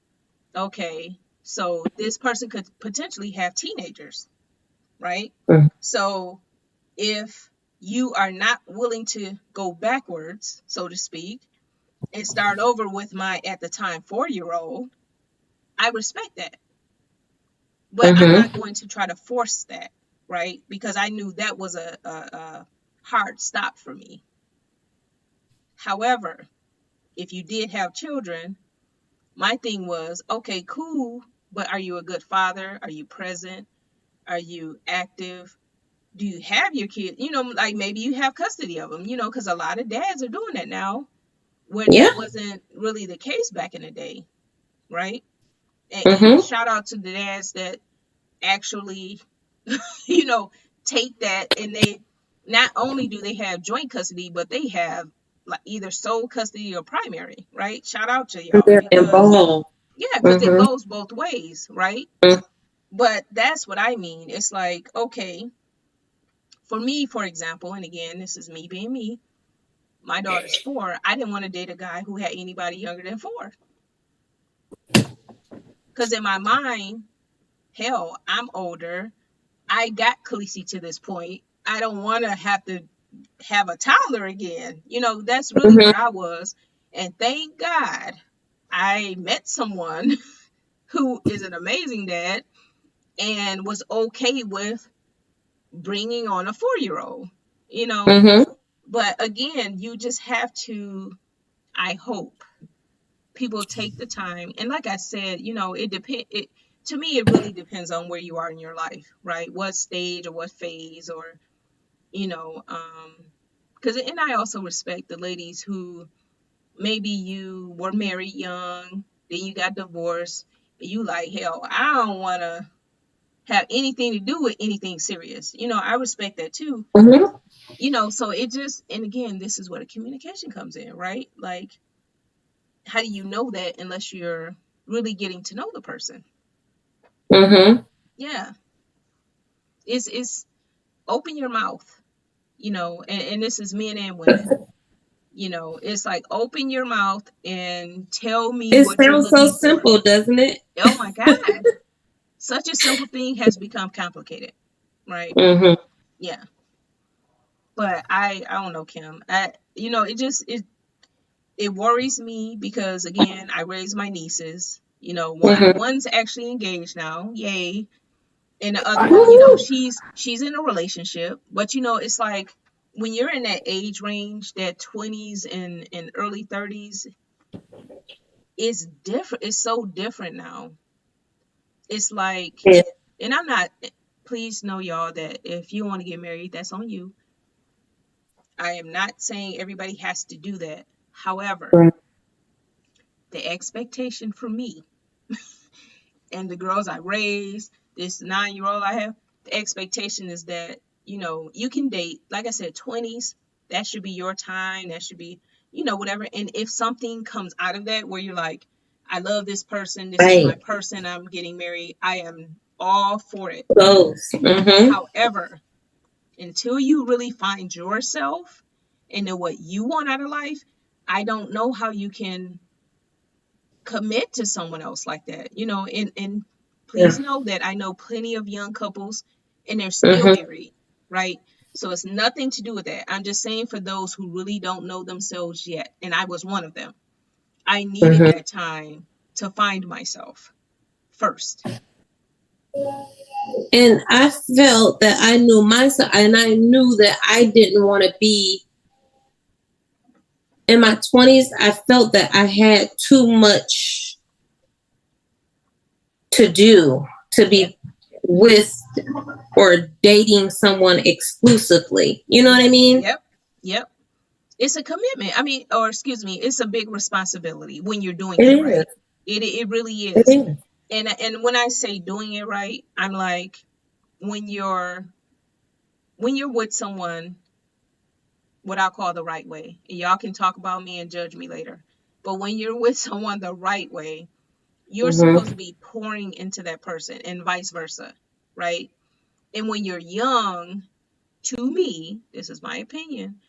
okay, so this person could potentially have teenagers, right? So if you are not willing to go backwards, so to speak, and start over with my, at the time, 4-year-old, I respect that. But I'm not going to try to force that, right? Because I knew that was a hard stop for me. However, if you did have children, my thing was, okay, cool, but are you a good father? Are you present? Are you active? Do you have your kids? Like, maybe you have custody of them, because a lot of dads are doing that now, where that wasn't really the case back in the day, right? And shout out to the dads that actually, take that, and they not only do they have joint custody, but they have like either sole custody or primary, right? Shout out to y'all. Because it goes both ways, right? But that's what I mean. It's like, okay, for me, for example, and again, this is me being me, my daughter's 4. I didn't want to date a guy who had anybody younger than 4. Because in my mind, hell, I'm older. I got Khaleesi to this point. I don't want to have a toddler again. That's really where I was. And thank God I met someone who is an amazing dad, and was okay with bringing on a 4-year-old, you know. Mm-hmm. But again, you just have to, I hope people take the time. And like I said, you know, to me, it really depends on where you are in your life, right? What stage or what phase, or, you know, because, and I also respect the ladies who maybe you were married young, then you got divorced, and you like, hell, I don't want to have anything to do with anything serious. You know, I respect that too. Mm-hmm. You know, so it just, and again, this is where the communication comes in, right? Like, how do you know that unless you're really getting to know the person? Mm-hmm. Yeah. It's open your mouth, you know, and this is men and women. You know, it's like open your mouth and tell me It what you're sounds so looking for. simple, doesn't it? Oh my God. Such a simple thing has become complicated, right? Mm-hmm. Yeah. But I don't know, Kim. You know, it worries me because again, I raised my nieces. You know, Mm-hmm. one's actually engaged now, yay, and the other one, you know, she's in a relationship. But you know, it's like when you're in that age range, that 20s and early 30s, it's different. It's so different now. It's like, Yeah. and I'm not. Please know, y'all, that if you want to get married, that's on you. I am not saying everybody has to do that. However, the expectation for me and the girls I raised, this 9-year-old I have, the expectation is that, you know, you can date, like I said, 20s, that should be your time. That should be, you know, whatever. And if something comes out of that where you're like, I love this person, this is my Right. person, I'm getting married, I am all for it. Close. Mm-hmm. However, until you really find yourself and know what you want out of life, I don't know how you can commit to someone else like that, you know. And Yeah. please know that I know plenty of young couples and they're still Mm-hmm. married, right? So it's nothing to do with that. I'm just saying, for those who really don't know themselves yet, and I was one of them, I needed Mm-hmm. that time to find myself first. And I felt that I knew myself, and I knew that I didn't want to be in my 20s. I felt that I had too much to do to Yep. be with or dating someone exclusively. You know what I Yep. mean? Yep. Yep. It's a commitment. I mean, or excuse me, it's a big responsibility when you're doing It it is. right. It really It is. is. And when I say doing it right, I'm like, when you're with someone, what I call the right way. And y'all can talk about me and judge me later. But when you're with someone the right way, you're supposed to Mm-hmm. be pouring into that person and vice versa, right? And when you're young, to me, this is my opinion,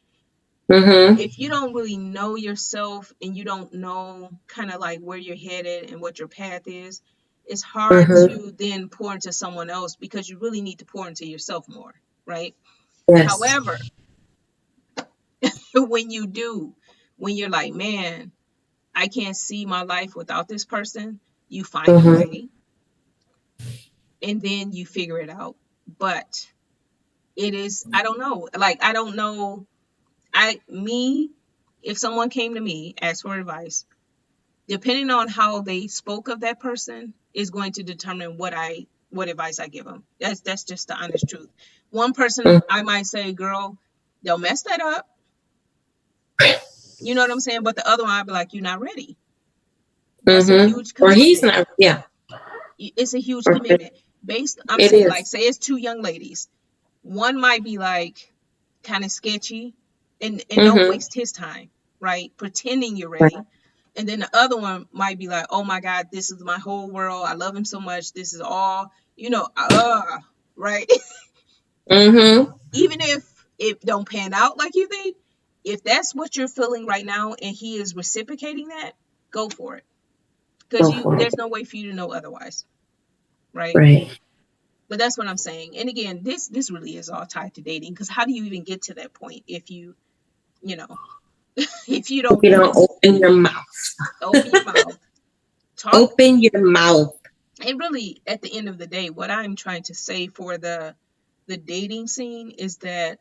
Mm-hmm. if you don't really know yourself and you don't know kind of like where you're headed and what your path is, it's hard Mm-hmm. to then pour into someone else because you really need to pour into yourself more, right? Yes. However, when you do, when you're like, man, I can't see my life without this person, you find a Mm-hmm. way and then you figure it out. But it is, I don't know. Like, I don't know. If someone came to me, asked for advice, depending on how they spoke of that person is going to determine what advice I give them. That's just the honest truth. One person I might say, girl, they'll mess that up. You know what I'm saying? But the other one I'd be like, you're not ready. That's a Mm-hmm. huge Or he's commitment. not. Yeah. It's a huge Or commitment. I'm it saying, like, is. say it's two young ladies. One might be like kind of sketchy and don't Mm-hmm. waste his time, right? Pretending you're Right. ready. And then the other one might be like, oh my God, this is my whole world. I love him so much. This is all, right? Mm-hmm. Even if it don't pan out like you think, if that's what you're feeling right now and he is reciprocating that, go for it. Because Go for it. there's no way for you to know otherwise, right? Right. But that's what I'm saying. And again, this really is all tied to dating. Because how do you even get to that point if you know, if you If don't you don't even open your mouth. open your mouth, talk, Open your mouth. it really, at the end of the day, what I'm trying to say for the dating scene is that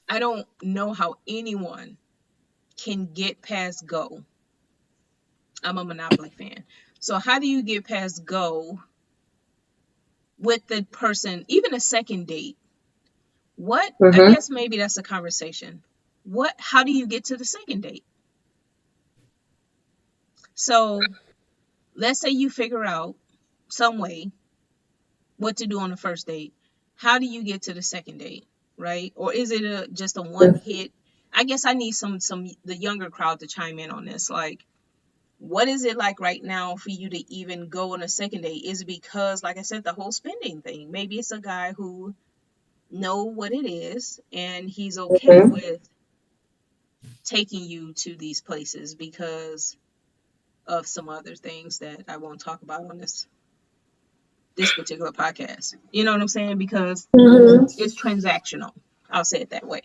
I don't know how anyone can get past go. I'm a Monopoly fan. So how do you get past go with the person, even a second date? What, I guess maybe that's a conversation. How do you get to the second date? So let's say you figure out some way what to do on the first date. How do you get to the second date, right? Or is it just a one hit? I guess I need some the younger crowd to chime in on this. Like, what is it like right now for you to even go on a second date? Is it because, like I said, the whole spending thing? Maybe it's a guy who know what it is and he's okay with taking you to these places because of some other things that I won't talk about on this particular podcast. You know what I'm saying? Because it's transactional. I'll say it that way.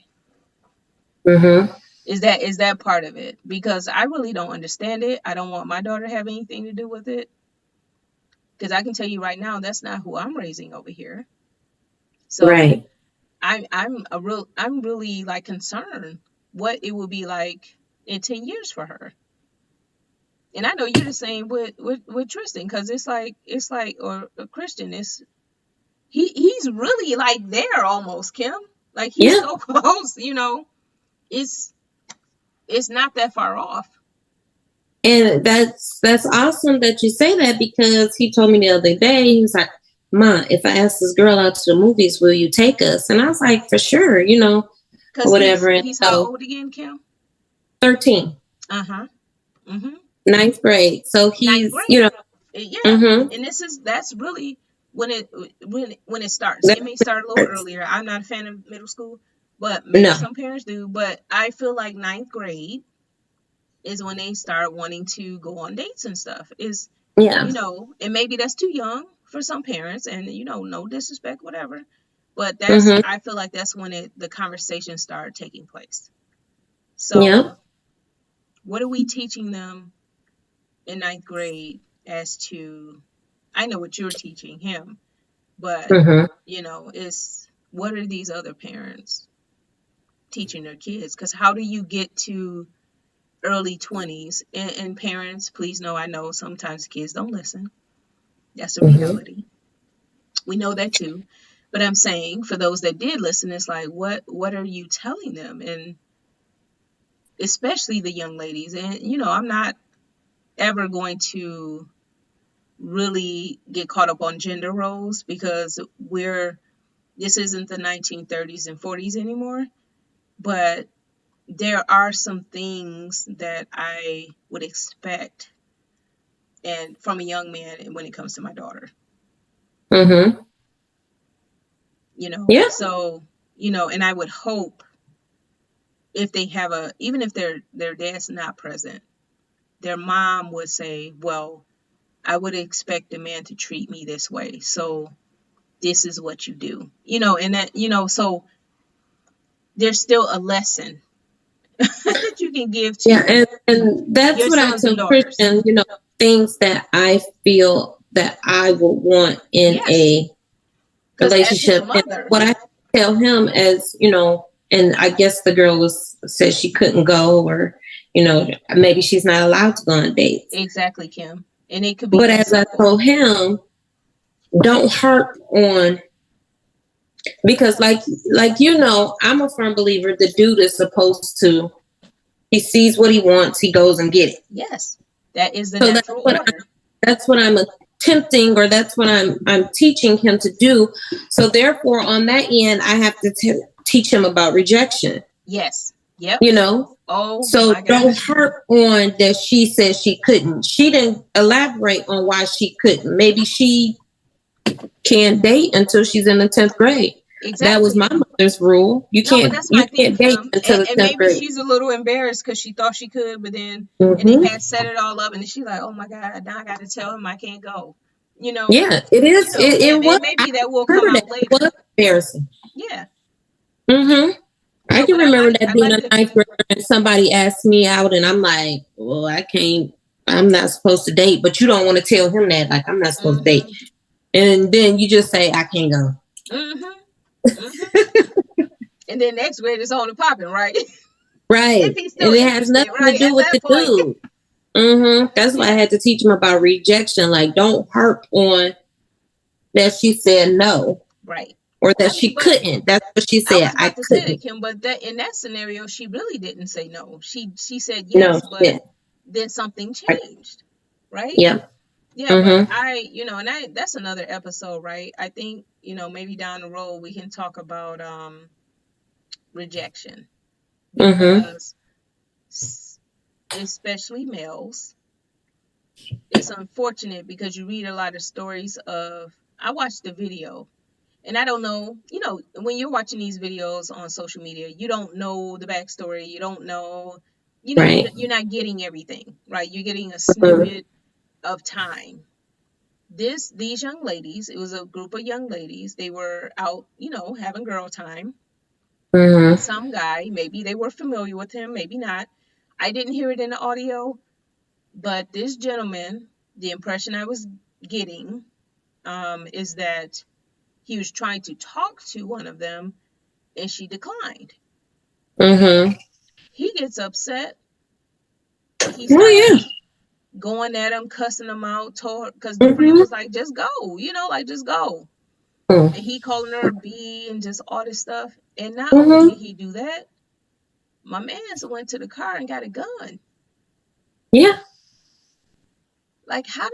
Is that part of it? Because I really don't understand it. I don't want my daughter to have anything to do with it. Because I can tell you right now, that's not who I'm raising over here. So right. I'm really like concerned what it will be like in 10 years for her. And I know you're the same with Tristan, because it's like or Christian, he's really like there almost, Kim. Like he's so close, you know. It's not that far off. And that's awesome that you say that, because he told me the other day, he was like, "Ma, if I ask this girl out to the movies, will you take us?" And I was like, "For sure, you know, whatever." He's how old again, Kim? 13. Ninth grade. So he's, you know, and that's really when it starts. It may start a little earlier. I'm not a fan of middle school, but maybe some parents do. But I feel like ninth grade is when they start wanting to go on dates and stuff. You know, and maybe that's too young for some parents, and you know, no disrespect, whatever. But that's I feel like that's when the conversation started taking place. So what are we teaching them in ninth grade as to, I know what you're teaching him, but you know, what are these other parents teaching their kids? Because how do you get to early 20s? And parents, please know, I know sometimes kids don't listen. That's the reality. We know that too. But I'm saying, for those that did listen, it's like, what are you telling them? And especially the young ladies. And you know, I'm not ever going to really get caught up on gender roles, because this isn't the 1930s and 40s anymore. But there are some things that I would expect and from a young man when it comes to my daughter. You know, so, you know, and I would hope if they have even if their dad's not present, their mom would say, well, I would expect a man to treat me this way, so this is what you do. You know, and that, you know, so there's still a lesson that you can give to and that's what I tell Christian, you know, things that I feel that I would want in a relationship. And what I tell him, as you know, and I guess the girl said she couldn't go, or you know, maybe she's not allowed to go on dates. Exactly, Kim. And it could be. But as I told him, don't harp on, because like you know, I'm a firm believer the dude is supposed to, he sees what he wants, he goes and get it. Yes, that is the natural order. That's what I'm attempting, or that's what I'm teaching him to do. So therefore, on that end, I have to teach him about rejection. Yes. Yep. You know. Oh. So don't harp on that she said she couldn't. She didn't elaborate on why she couldn't. Maybe she can't date until she's in the 10th grade. Exactly. That was my mother's rule. You can't date until the 10th maybe grade. She's a little embarrassed because she thought she could, but then and they had set it all up, and then she's like, "Oh my God, now I got to tell him I can't go." You know. Yeah, it is. You know, it was. Maybe that will come out later. It was embarrassing. Yeah. I can remember that being a ninth grader and somebody asked me out, and I'm like, "Well, I can't I'm not supposed to date, but you don't want to tell him that, like, I'm not supposed to date. And then you just say, I can't go. And then next grade is on and popping, right? Right. And it has nothing to do with the dude. That's why I had to teach him about rejection. Like, don't harp on that she said no. Right. Or that she couldn't. That's what she said. I couldn't. Say that, Kim, but that in that scenario, she really didn't say no. She said yes, but then something changed. Right? Yeah. Yeah, but that's another episode, right? I think, maybe down the road we can talk about rejection. Because especially males, it's unfortunate because you read a lot of stories of, I watched the video, and I don't know, when you're watching these videos on social media, you don't know the backstory, you don't know, right. You're not getting everything, right? You're getting a snippet of time. These young ladies, it was a group of young ladies, they were out, having girl time. Some guy, maybe they were familiar with him, maybe not. I didn't hear it in the audio, but this gentleman, the impression I was getting is that he was trying to talk to one of them and she declined. He gets upset. He starts going at him, cussing him out, told her, because the friend was like, just go, just go. And he calling her a B and just all this stuff. And not only did he do that, my man went to the car and got a gun. Yeah. Like, how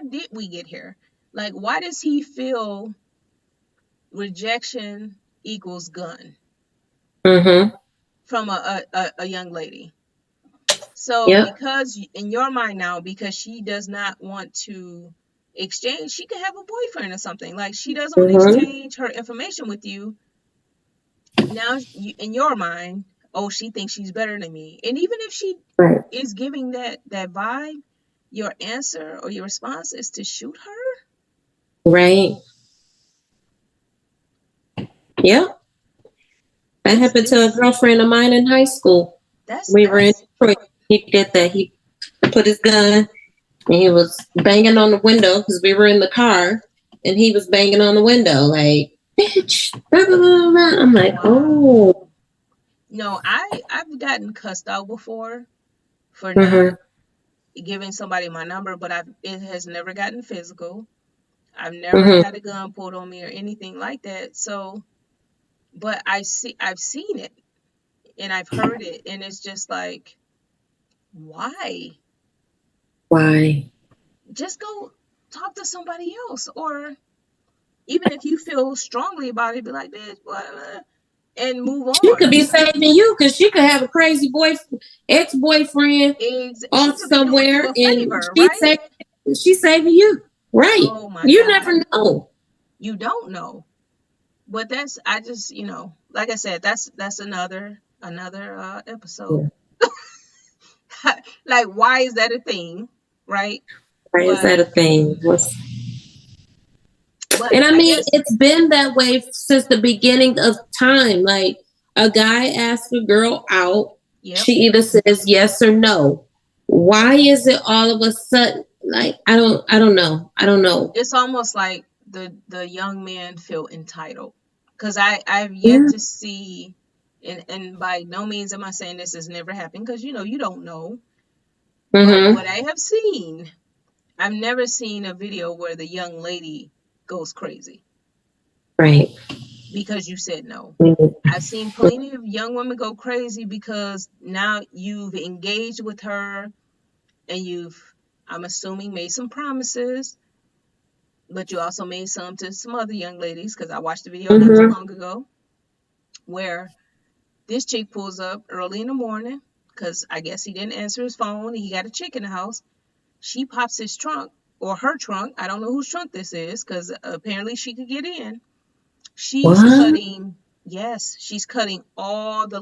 did we get here? Like, why does he feel rejection equals gun from a young lady? So because in your mind now, because she does not want to exchange, she could have a boyfriend or something. Like, she doesn't want to exchange her information with you. Now, in your mind, oh, she thinks she's better than me. And even if she is giving that vibe, your answer or your response is to shoot her. Right. Yeah. That happened to a girlfriend of mine in high school. We were in Detroit. He did that. He put his gun and he was banging on the window because we were in the car, and he was banging on the window like, bitch, blah, blah, blah, blah. I'm like, oh. No, I've gotten cussed out before for not giving somebody my number, but it has never gotten physical. I've never had a gun pulled on me or anything like that. So, but I've seen it and I've heard it, and it's just like, why? Just go talk to somebody else, or even if you feel strongly about it, be like, bitch, blah, blah, and move on. She could be saving you because she could have a crazy ex-boyfriend off somewhere, and she's saving you. Right. Oh my God. Never know. You don't know. But I just, like I said, that's another episode. Yeah. Like, why is that a thing? Right? Why is that a thing? And I mean, it's been that way since the beginning of time. Like, a guy asks a girl out. Yep. She either says yes or no. Why is it all of a sudden? Like, I don't know. It's almost like the young men feel entitled, because I've yet to see, and by no means am I saying this has never happened, because you don't know. But what I have seen, I've never seen a video where the young lady goes crazy. Right. Because you said no. I've seen plenty of young women go crazy because now you've engaged with her and you've, I'm assuming, made some promises, but you also made some to some other young ladies, because I watched the video not too long ago where this chick pulls up early in the morning because I guess he didn't answer his phone and he got a chick in the house. She pops his trunk, or her trunk. I don't know whose trunk this is, because apparently she could get in. She's cutting all the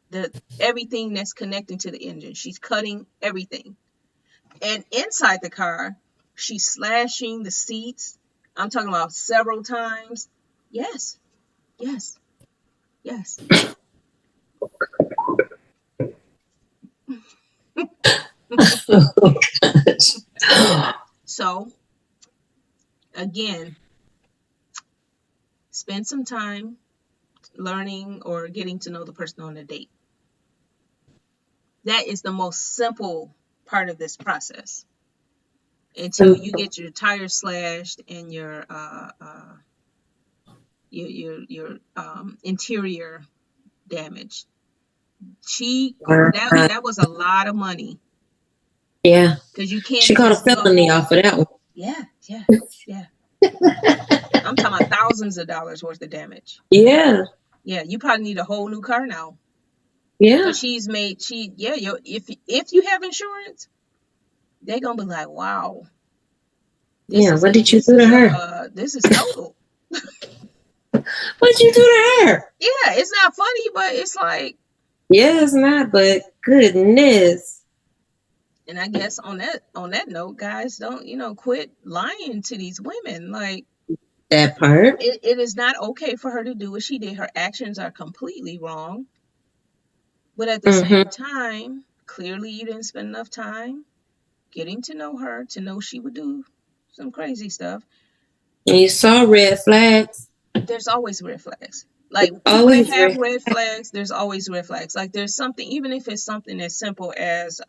the everything that's connecting to the engine. She's cutting everything. And inside the car, she's slashing the seats. I'm talking about several times. Yes. Oh, gosh. So again, spend some time learning or getting to know the person on a date. That is the most simple part of this process until you get your tires slashed and your interior damaged. That was a lot of money. Yeah. Because you can't. She caught a felony off of that one. Yeah. I'm talking about thousands of dollars worth of damage. Yeah. Yeah, you probably need a whole new car now. Yeah. Because if you have insurance, they're gonna be like, wow. What did you do to her? This is total. What'd you do to her? Yeah, it's not funny, but it's like. Yeah, it's not, but goodness. And I guess on that note, guys, don't quit lying to these women. Like that part. It is not okay for her to do what she did. Her actions are completely wrong. But at the same time, clearly you didn't spend enough time getting to know her to know she would do some crazy stuff. And you saw red flags. There's always red flags. Like people that have red flags, there's always red flags. Like there's something, even if it's something as simple as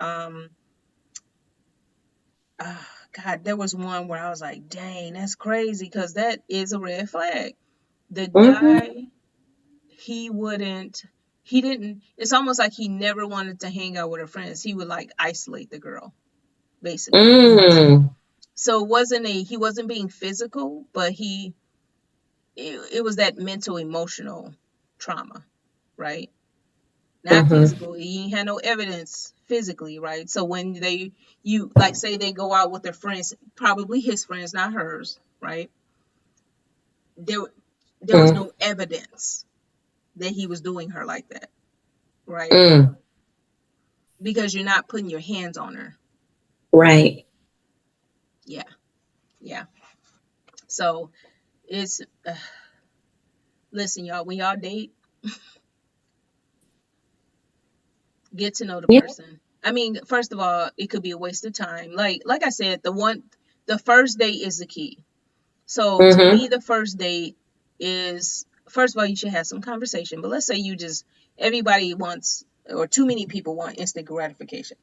God, there was one where I was like, dang, that's crazy, because that is a red flag. The guy, he didn't, it's almost like he never wanted to hang out with her friends. He would like isolate the girl, basically. So he wasn't being physical, but it was that mental, emotional trauma, right? Not physical. He ain't had no evidence physically, right? So when say they go out with their friends, probably his friends, not hers, right? There was no evidence that he was doing her like that, right? Because you're not putting your hands on her. Right. Yeah. So it's, listen, y'all, when y'all date, get to know the person. I mean, first of all, it could be a waste of time. Like I said, the first date is the key. So to me, the first date is, first of all, you should have some conversation. But let's say everybody wants, or too many people want instant gratification.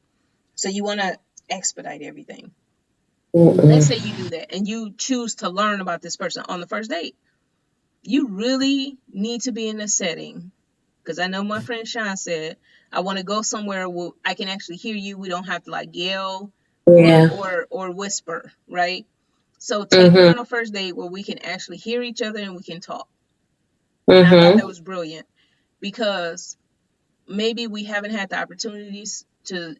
So you want to expedite everything. Let's say you do that and you choose to learn about this person on the first date. You really need to be in a setting, because I know my friend Sean said, I want to go somewhere where I can actually hear you. We don't have to like yell or whisper, right? So take me on a first date where we can actually hear each other and we can talk. And I thought that was brilliant, because maybe we haven't had the opportunities to,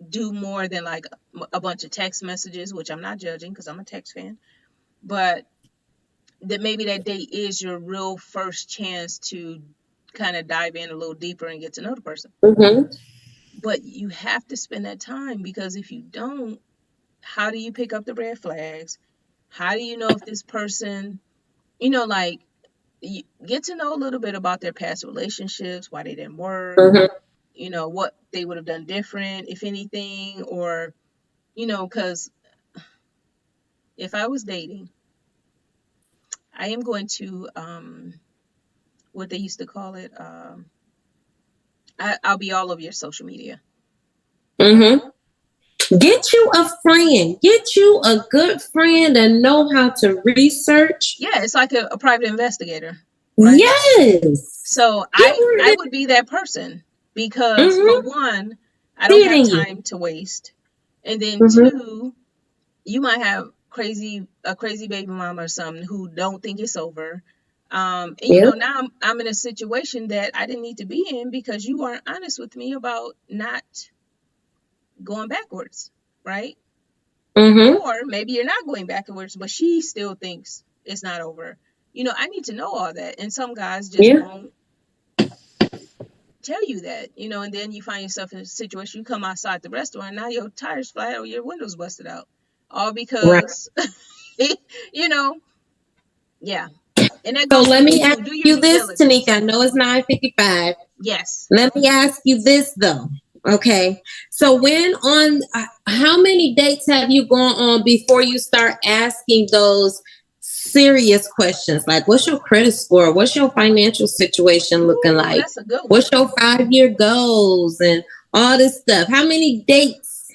do more than like a bunch of text messages, which I'm not judging because I'm a text fan, but that maybe that date is your real first chance to kind of dive in a little deeper and get to know the person. But you have to spend that time, because if you don't, how do you pick up the red flags? How do you know if this person, like, you get to know a little bit about their past relationships, why they didn't work, what they would have done different, if anything, or, because if I was dating, I am going to, what they used to call it, I'll be all over your social media. Get you a friend. Get you a good friend and know how to research. Yeah, it's like a private investigator. Right? Yes. So I would be that person, because for one, I don't have time to waste. And then two, you might have a crazy baby mama or something who don't think it's over. And now I'm in a situation that I didn't need to be in, because you weren't honest with me about not going backwards, right? Or maybe you're not going backwards, but she still thinks it's not over. I need to know all that. And some guys just won't tell you that, and then you find yourself in a situation, you come outside the restaurant, now your tire's flat or your window's busted out. All because, yeah. And that goes, so let me ask you this, Tanika. I know it's 9:55. Yes. Let me ask you this, though. Okay. So how many dates have you gone on before you start asking those serious questions? Like, what's your credit score? What's your financial situation looking Ooh, like? that's a good one. What's your 5-year goals and all this stuff? How many dates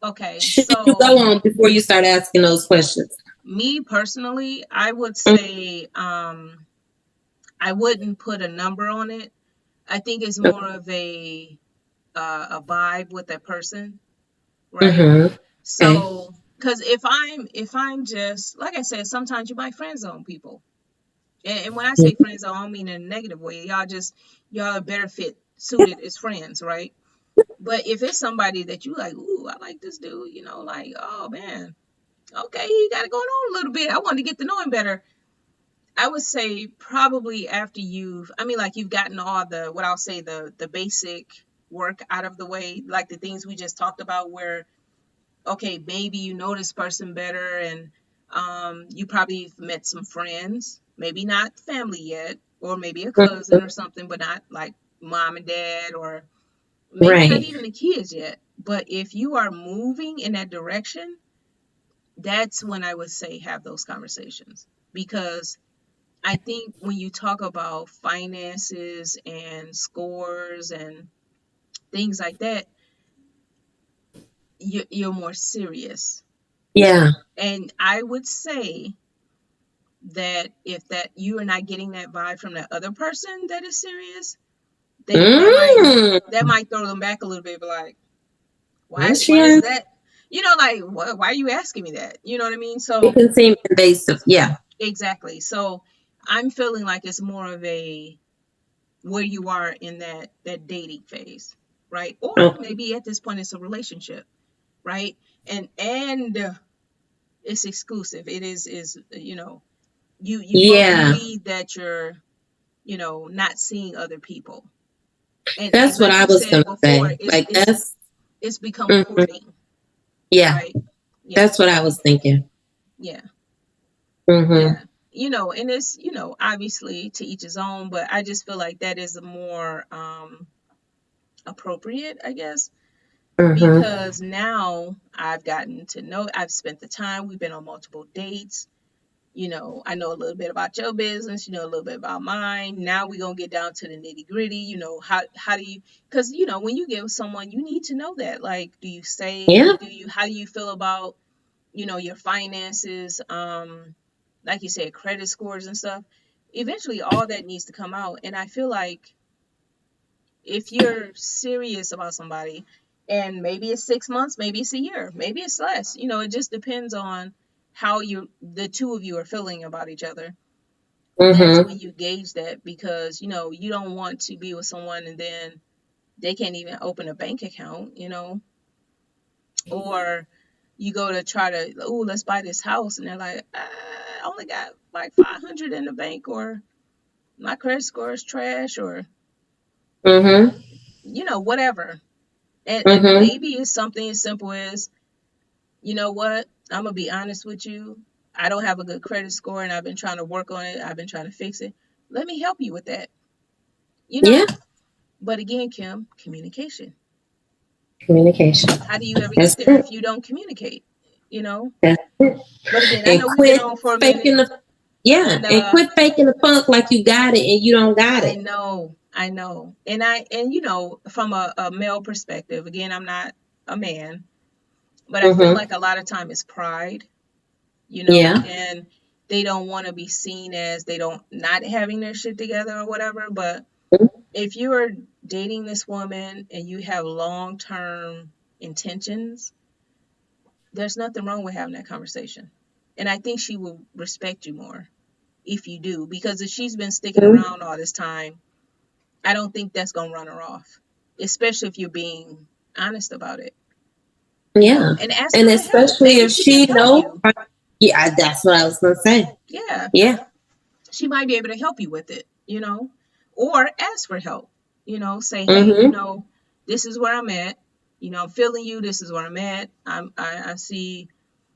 Okay, should you so go on before you start asking those questions? me personally, I would say I wouldn't put a number on it. I think it's more of a vibe with that person, right? Mm-hmm. Okay. So, because if I'm just like I said, sometimes you might friend zone people, and when I say friend zone, I don't mean in a negative way. Y'all are better fit suited as friends, right? But if it's somebody that you like, ooh, I like this dude, like, oh man, okay, he got it going on a little bit. I want to get to know him better. I would say probably after you've gotten all what I'll say the basic work out of the way, like the things we just talked about, where okay, maybe you know this person better, and you probably met some friends, maybe not family yet, or maybe a cousin or something, but not like mom and dad, or maybe not Right. even the kids yet. But if you are moving in that direction, that's when I would say have those conversations, because I think when you talk about finances and scores and things like that, you're more serious. Yeah. And I would say that if that you are not getting that vibe from that other person that is serious, then Mm. that might throw them back a little bit, but like, Yes, why is yeah. that? Like, why are you asking me that? You know what I mean? It So can seem invasive. Yeah. exactly. So I'm feeling like it's more of a where you are in that dating phase, right? Or Oh, maybe at this point it's a relationship, right? And it's exclusive. It is you both yeah. agreed that you're not seeing other people, and That's what like I you was said gonna before, say. Like that's it's become mhm. courting, Yeah. right? Yeah, That's what I was thinking. yeah, Mm-hmm. yeah. And it's obviously to each his own, but I just feel like that is more appropriate, I guess, Mm-hmm. because now I've spent the time, we've been on multiple dates. I know a little bit about your business, a little bit about mine. Now we're gonna get down to the nitty gritty. How do you, because when you get with someone, you need to know that. Like, do you Yeah. save? How do you feel about, your finances? Like you said, credit scores and stuff. Eventually all that needs to come out. And I feel like if you're serious about somebody, and maybe it's 6 months, maybe it's a year, maybe it's less, it just depends on how the two of you are feeling about each other. That's Mm-hmm. when you gauge that, because you don't want to be with someone and then they can't even open a bank account, or you go to try to, oh, let's buy this house, and they're like, I only got like 500 in the bank, or my credit score is trash, or Mm-hmm. whatever. And Mm-hmm. maybe it's something as simple as, you know what, I'm gonna be honest with you, I don't have a good credit score, and I've been trying to work on it, I've been trying to fix it, let me help you with that, you Yeah. know but again, Kim, communication. Communication. How do you ever That's get there it. if you don't communicate? you know That's it. but again, I And know we've been quit on for a minute, faking the yeah. and And quit faking the funk like you got it and you don't got I it. know, I know. And from a male perspective, again, I'm not a man, but I feel Mm-hmm. like a lot of time it's pride, Yeah. and they don't want to be seen as they don't not having their shit together or whatever. But if you're dating this woman and you have long-term intentions, there's nothing wrong with having that conversation. And I think she will respect you more if you do, because if she's been sticking Mm-hmm. around all this time, I don't think that's gonna run her off, especially if you're being honest about it, Yeah. and ask And her to help. especially Maybe if she can she help know you. yeah, that's what I was gonna say. Yeah, Yeah. she might be able to help you with it, or ask for help. Say, hey, Mm-hmm. this is where I'm at. I'm feeling you. This is where I'm at. I see,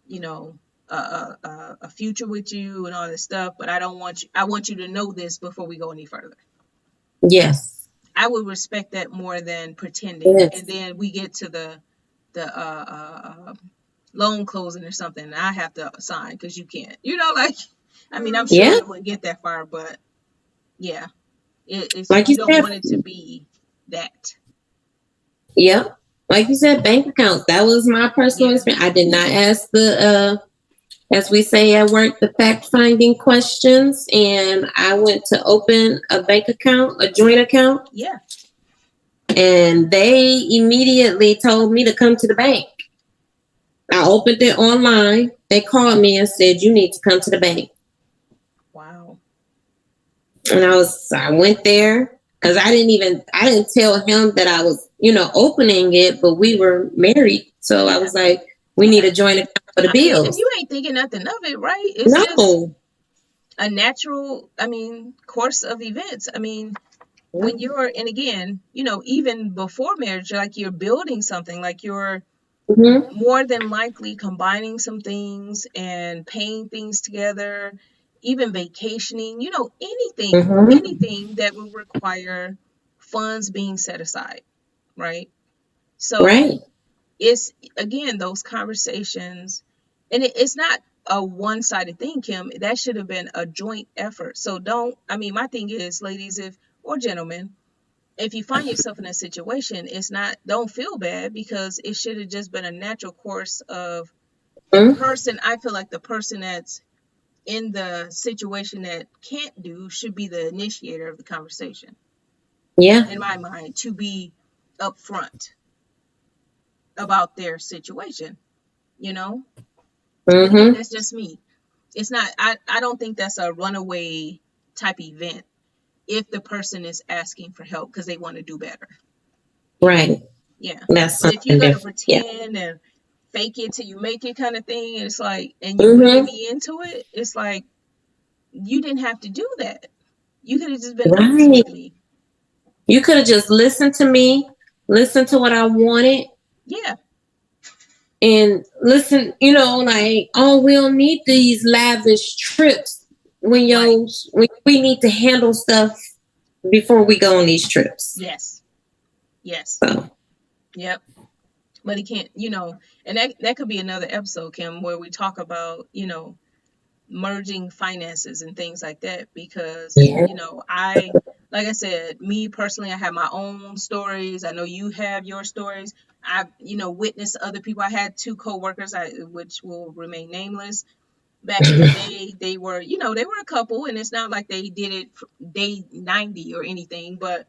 you know, a future with you and all this stuff, but I don't want you. I want you to know this before we go any further. Yes. I would respect that more than pretending. Yes. And then we get to the loan closing or something, and I have to sign because you can't. Like, I mean, I'm sure Yeah. it wouldn't get that far, but yeah, it's Like you you don't said, want it to be that. yeah. Like you said, bank accounts. That was my personal Yeah. experience. I did not ask the as we say at work, the fact finding questions. And I went to open a bank account, a joint account. Yeah. And they immediately told me to come to the bank. I opened it online. They called me and said, you need to come to the bank. Wow. And I went there because I didn't tell him that I was, opening it, but we were married. So I was like, we need a joint account for the I mean, and bills. you ain't thinking nothing of it, right? It's just No. a natural, course of events. When you're, and again, even before marriage, like you're building something, like you're more than likely combining some things and paying things together, even vacationing, anything that will require funds being set aside, right? So Right. it's, again, those conversations, and it's not a one-sided thing, Kim. That should have been a joint effort. So my thing is, ladies, or gentlemen, if you find yourself in a situation, don't feel bad, because it should have just been a natural course of the person. I feel like the person that's in the situation that can't do should be the initiator of the conversation. Yeah. In my mind, to be upfront about their situation, But again, that's just me. It's not, I don't think that's a runaway type event if the person is asking for help because they want to do better. Right. Yeah. That's But if you're something going to different. Yeah. pretend and fake it till you make it kind of thing, and it's like, and you bring me into it, it's like, you didn't have to do that. You could have just been honest Right. with me. You could have just listened to me, listened to what I wanted. Yeah. And listen, like, oh, we don't need these lavish trips when we need to handle stuff before we go on these trips. Yes. So. Yep. But it can't, and that could be another episode, Kim, where we talk about, merging finances and things like that, because like I said, me personally, I have my own stories. I know you have your stories. I've witnessed other people. I had two co-workers, which will remain nameless. Back in the day, they were a couple, and it's not like they did it day 90 or anything, but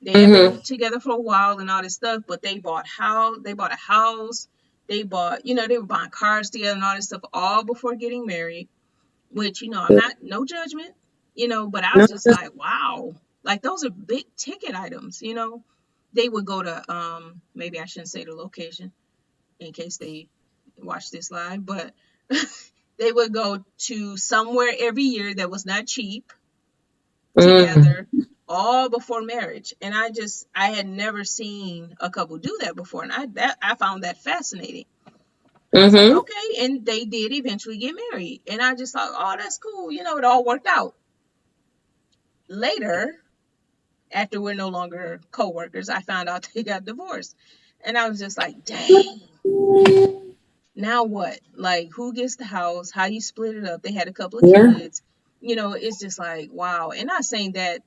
they had been together for a while and all this stuff. But they bought a house, they bought, they were buying cars together and all this stuff, all before getting married. Which, I'm not, no judgment, but I was just like, wow, like those are big ticket items. They would go to, maybe I shouldn't say the location in case they watch this live, but they would go to somewhere every year that was not cheap together, all before marriage. And I had never seen a couple do that before, and I found that fascinating. I was like, okay, and they did eventually get married, and I just thought, oh, that's cool, it all worked out. Later, after we're no longer co-workers, I found out they got divorced, and I was just like, dang, now what? Like, who gets the house? How you split it up? They had a couple of kids. It's just like, wow. And not saying that,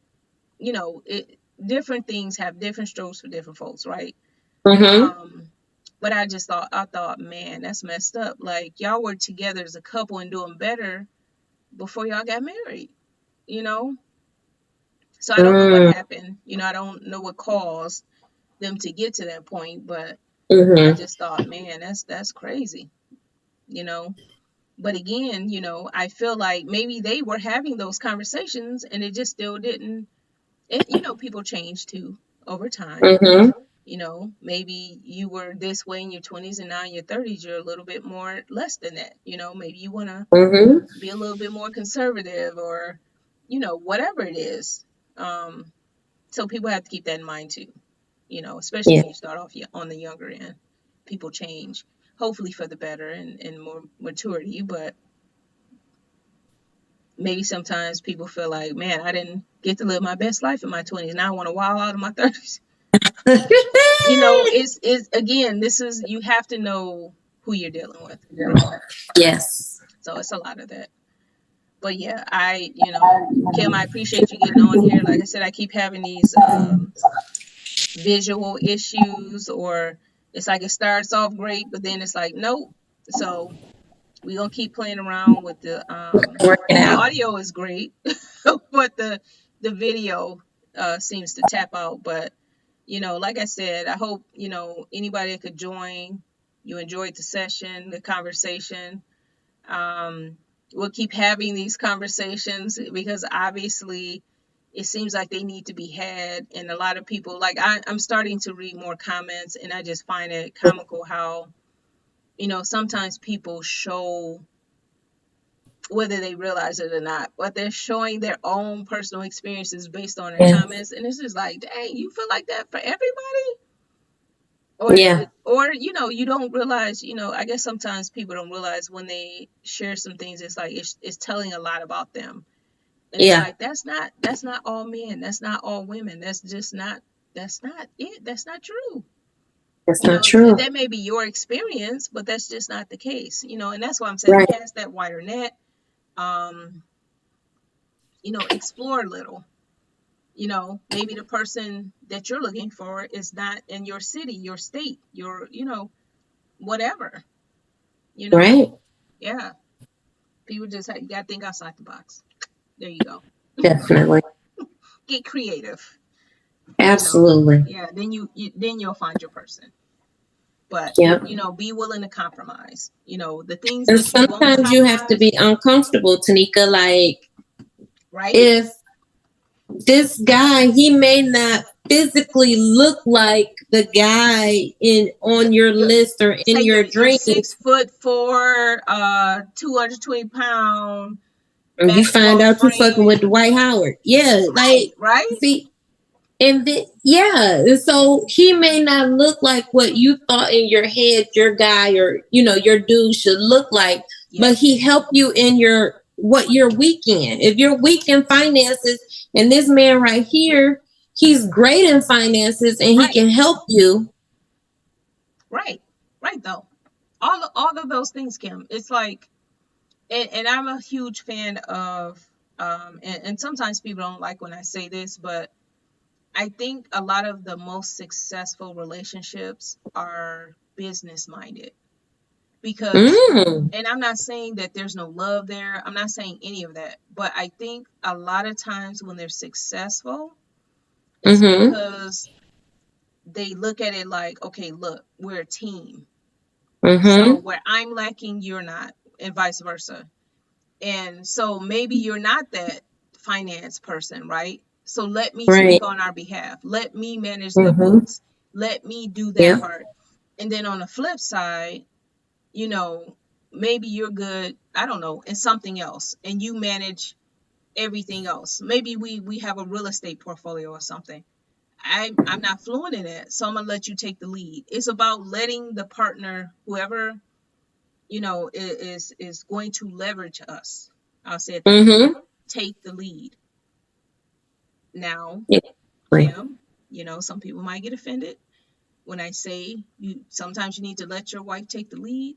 different things have different strokes for different folks, right? But I thought, man, that's messed up. Like, y'all were together as a couple and doing better before y'all got married, So I don't know what happened. I don't know what caused them to get to that point, but I just thought, man, that's crazy, But again, I feel like maybe they were having those conversations and it just still didn't. And, people change too over time. Maybe you were this way in your 20s and now in your 30s, you're a little bit more less than that. Maybe you want to be a little bit more conservative or, whatever it is. So people have to keep that in mind too, especially when you start off on the younger end. People change, hopefully for the better and more maturity, but maybe sometimes people feel like, man, get to live my best life in my 20s. Now I want to wild out in my 30s. You know, it's again, you have to know who you're dealing with. Yes. So it's a lot of that. But yeah, Kim, I appreciate you getting on here. Like I said, I keep having these visual issues, or it's like it starts off great, but then it's like, nope. So we're gonna keep playing around with the audio is great, but the video seems to tap out. But like I said, I hope anybody that could join, you enjoyed the session, the conversation. We'll keep having these conversations because obviously it seems like they need to be had, and a lot of people, like I'm starting to read more comments, and I just find it comical how sometimes people show, whether they realize it or not, but they're showing their own personal experiences based on their comments, and it's just like, dang, you feel like that for everybody? Or you don't realize, I guess sometimes people don't realize when they share some things, it's like it's telling a lot about them. And it's like, that's not all men, that's not all women, that's not it. That's not true. That's not true. That may be your experience, but that's just not the case. And that's why I'm saying cast that wider net. Explore a little. Maybe the person that you're looking for is not in your city, your state, your, whatever. Right. Yeah. People just you gotta think outside the box. There you go. Definitely. Get creative. Absolutely. Yeah. Then you'll find your person. But be willing to compromise. The things and that sometimes you have to be uncomfortable, Tanika. Like, if this guy, he may not physically look like the guy on your list or in your dreams. 6'4", 220 pound. And you find out you're fucking with Dwight Howard. Yeah, right. See, and so he may not look like what you thought in your head your guy or your dude should look like, but he helped you in your weekend. If you're weak in finances, and this man right here, he's great in finances, and he can help you. Right though. All of those things, Kim. It's like, and I'm a huge fan of, and sometimes people don't like when I say this, but I think a lot of the most successful relationships are business minded. Because, and I'm not saying that there's no love there. I'm not saying any of that. But I think a lot of times when they're successful, it's because they look at it like, okay, look, we're a team. So where I'm lacking, you're not, and vice versa. And so maybe you're not that finance person, right? So let me speak on our behalf. Let me manage the books. Let me do that part. And then on the flip side, maybe you're good, I don't know, in something else, and you manage everything else. Maybe we have a real estate portfolio or something. I'm not fluent in it, so I'm gonna let you take the lead. It's about letting the partner, whoever is going to leverage us, I'll say it that way, take the lead. Now, Kim, some people might get offended when I say sometimes you need to let your wife take the lead.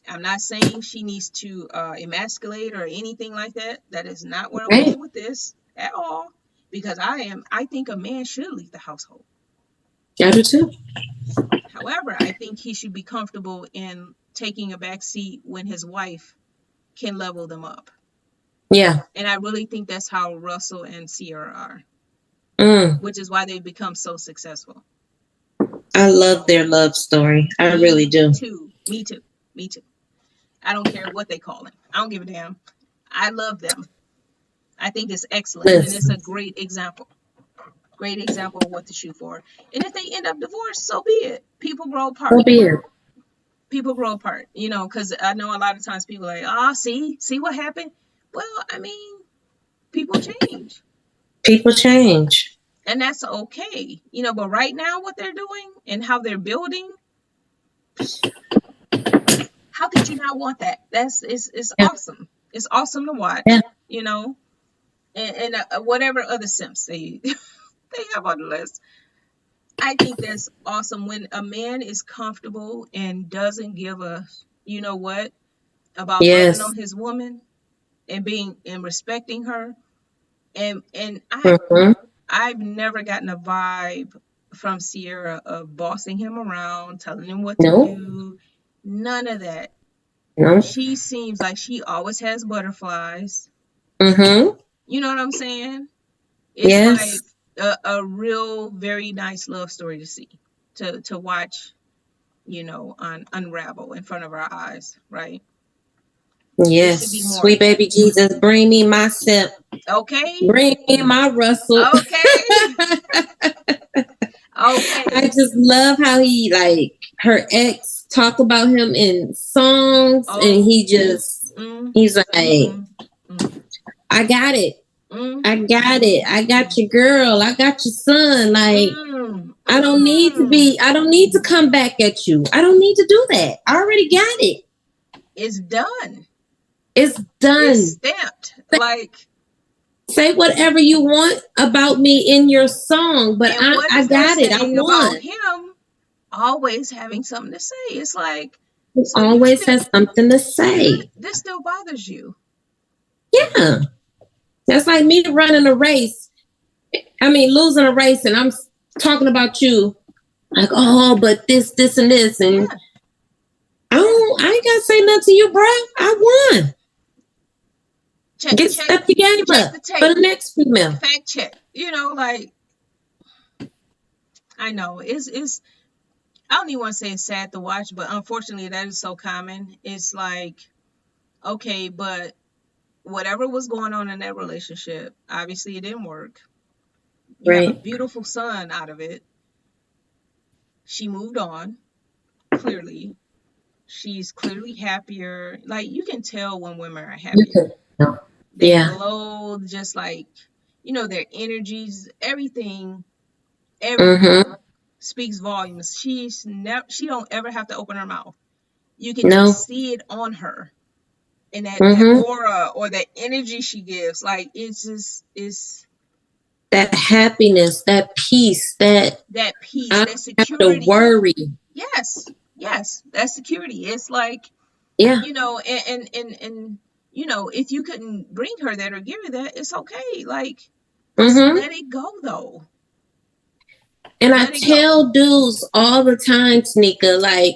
I'm not saying she needs to emasculate or anything like that. That is not where I'm going with this at all. Because I think a man should leave the household. I do too. However, I think he should be comfortable in taking a back seat when his wife can level them up. Yeah. And I really think that's how Russell and Sierra are. Which is why they've become so successful. I love their love story. I really do. Me too. I don't care what they call it. I don't give a damn. I love them. I think it's excellent. And it's a great example. Great example of what to shoot for. And if they end up divorced, so be it. People grow apart. People grow apart. Because I know a lot of times people are like, see what happened? Well, I mean, people change. And that's okay. But right now what they're doing and how they're building, how could you not want that? It's awesome. It's awesome to watch, and whatever other simps they they have on the list. I think that's awesome when a man is comfortable and doesn't give a you know what about loving Yes. on his woman and being and respecting her. And Mm-hmm. I've never gotten a vibe from Sierra of bossing him around, telling him what to No. do. None of that. No. She seems like she always has butterflies. Mm-hmm. You know what I'm saying? It's like Yes. a real very nice love story to see, to watch, unravel in front of our eyes, right? It should Yes. be more of Sweet that. baby Jesus, bring me my sip. Okay? Bring me my Russell. Okay. I Okay. just love how he like her ex talk about him in songs, and Oh. he just Mm, he's like, mm, mm, I got it. mm, I got it. mm, I got mm, your girl. I got your son. Like, mm, I don't need to come back at you. I don't need to do that. I already got it. It's done. It's It's done. stamped. Like, Say whatever you want about me in your song, but and what I is that got it. I saying about won. him always having something to say? It's like, He so you always still, has something to say. this still bothers you. Yeah. That's like me running a race. I mean, losing a race, and I'm talking about you. Like, oh, but this, and this. And Yeah. Yeah. I ain't got to say nothing to you, bro. I won. Check, Step your game check up the for tape. the next female. Fact check. Like, I know it's I don't even want to say it's sad to watch, but unfortunately that is so common. It's like, okay, but whatever was going on in that relationship, obviously it didn't work. You have a Right. beautiful son out of it. She moved on, clearly. She's clearly happier. Like, you can tell when women are happier. They Yeah. glow, just like, their energies, everything Mm-hmm. speaks volumes. She don't ever have to open her mouth. You can No. just see it on her. And that Mm-hmm. aura or that energy she gives, like, it's just, it's That happiness, that peace, that that peace, I that don't have to security. worry. Yes, that security. It's like, Yeah. and if you couldn't bring her that or give her that, it's okay. Like, Mm-hmm. let it go though. And I Let it go. tell dudes all the time, Sneaker, like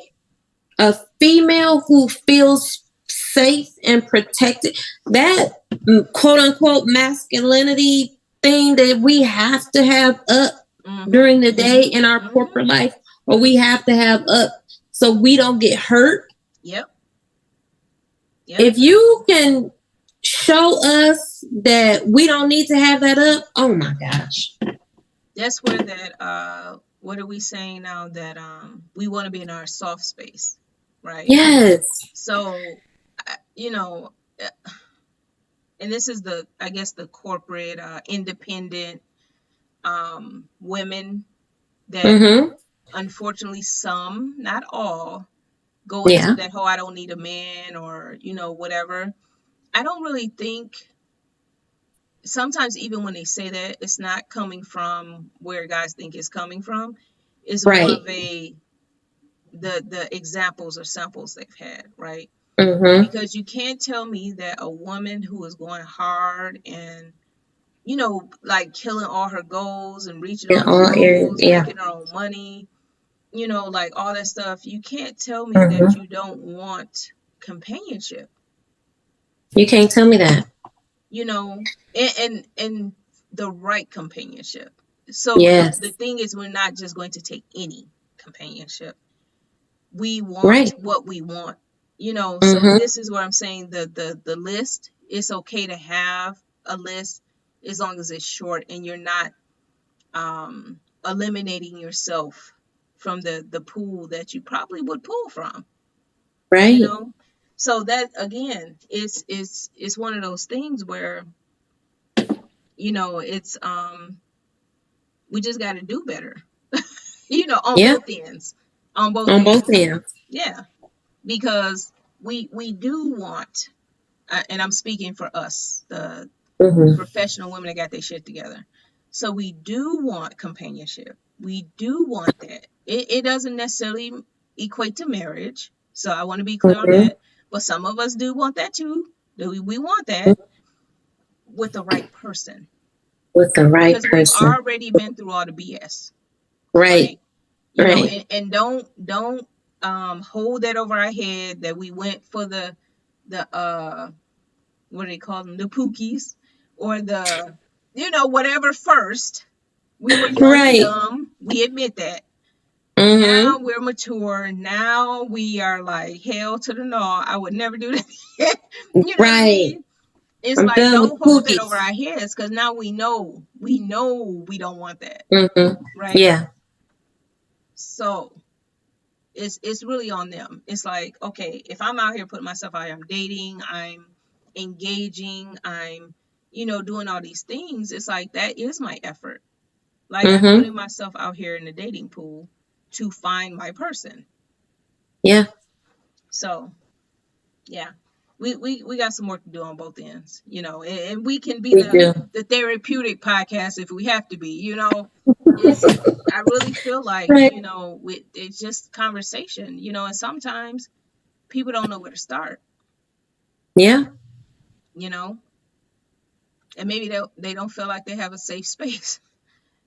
a female who feels safe and protected, that quote unquote masculinity thing that we have to have up during the day in our corporate life, or we have to have up so we don't get hurt. Yep. If you can show us that we don't need to have that up, oh my gosh. That's where that what are we saying now, that we want to be in our soft space, right? Yes. So and this is I guess the corporate independent women that unfortunately some, not all, go into that whole I don't need a man or whatever. I don't really think, sometimes even when they say that, it's not coming from where guys think it's coming from. It's more of the examples or samples they've had, right? Because you can't tell me that a woman who is going hard and like killing all her goals and reaching all her goals, making her own money, like all that stuff, you can't tell me that you don't want companionship. You can't tell me that. And the right companionship. So the thing is, we're not just going to take any companionship. We want what we want. So this is where I'm saying the list, it's okay to have a list as long as it's short and you're not eliminating yourself from the pool that you probably would pull from. Right. So that again is one of those things where it's we just got to do better. On both ends. On both ends. Yeah. Because we do want, and I'm speaking for us, the professional women that got their shit together. So we do want companionship. We do want that. It doesn't necessarily equate to marriage. So I want to be clear on that. But some of us do want that too. We want that with the right person. With the right because person. we've already been through all the BS. Right. You know, right. and don't hold that over our head that we went for the what do they call them? The pookies or the whatever first. We were young and dumb. We admit that. Now we're mature. Now we are like hell to the no. I would never do that. You know what I mean? It's I'm like don't hold that over our heads because now we know we don't want that. Right? Yeah. So it's really on them. It's like, okay, if I'm out here putting myself out here, I'm dating, I'm engaging, I'm doing all these things, it's like that is my effort. Like I'm putting myself out here in the dating pool to find my person. Yeah. So yeah. We got some work to do on both ends, and we can be the therapeutic podcast if we have to be, I really feel like, it's just conversation, and sometimes people don't know where to start. Yeah. And maybe they don't feel like they have a safe space.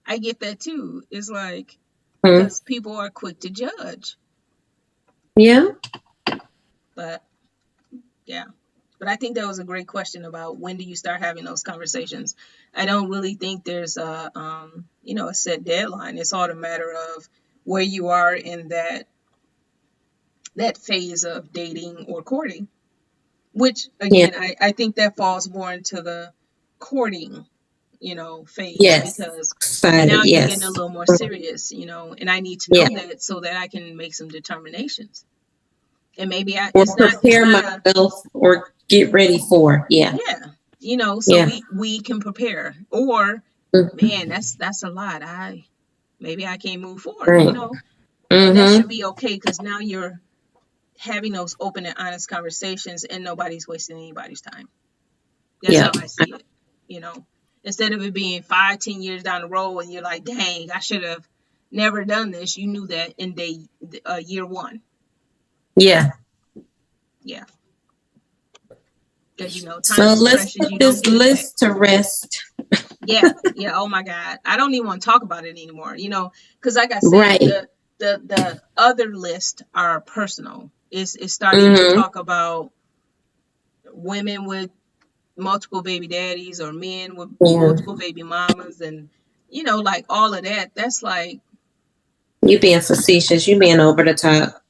I get that too. It's like, because people are quick to judge. Yeah. But yeah. But I think that was a great question about when do you start having those conversations. I don't really think there's a set deadline. It's all a matter of where you are in that phase of dating or courting, which again, I think that falls more into the courting, phase, because now you're getting a little more serious, and I need to know that so that I can make some determinations. And maybe prepare myself or get ready for. So we can prepare. Or man, that's a lot. Maybe I can't move forward, and that should be okay because now you're having those open and honest conversations and nobody's wasting anybody's time. That's how I see it, instead of it being 5-10 years down the road and you're like, dang, I should have never done this. You knew that in year one. Yeah. Because time so is let's precious. put You this don't get list to rest. Yeah. Oh my God, I don't even want to talk about it anymore. Because like I said, the other list are personal. It's starting to talk about women with multiple baby daddies or men with multiple baby mamas, and like all of that. That's like you being facetious. You being over the top.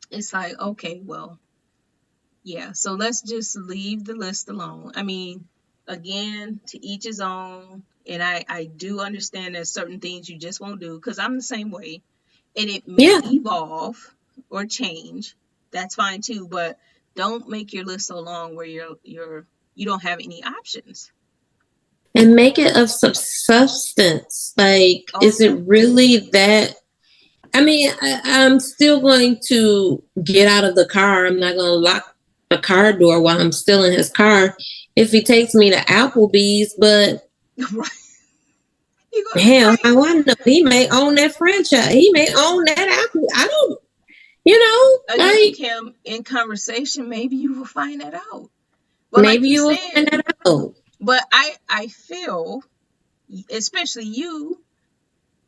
It's like, okay, well, yeah. So let's just leave the list alone. I mean, again, to each his own. And I do understand there's certain things you just won't do because I'm the same way, and it may evolve or change. That's fine too, but don't make your list so long where you don't have any options. And make it of some substance. Like, is it really that? I mean, I'm still going to get out of the car. I'm not going to lock the car door while I'm still in his car if he takes me to Applebee's, but hell, I know he may own that franchise. He may own that Apple. I don't, like him in conversation, maybe you will find that out. But maybe you will find that out. But I feel, especially you,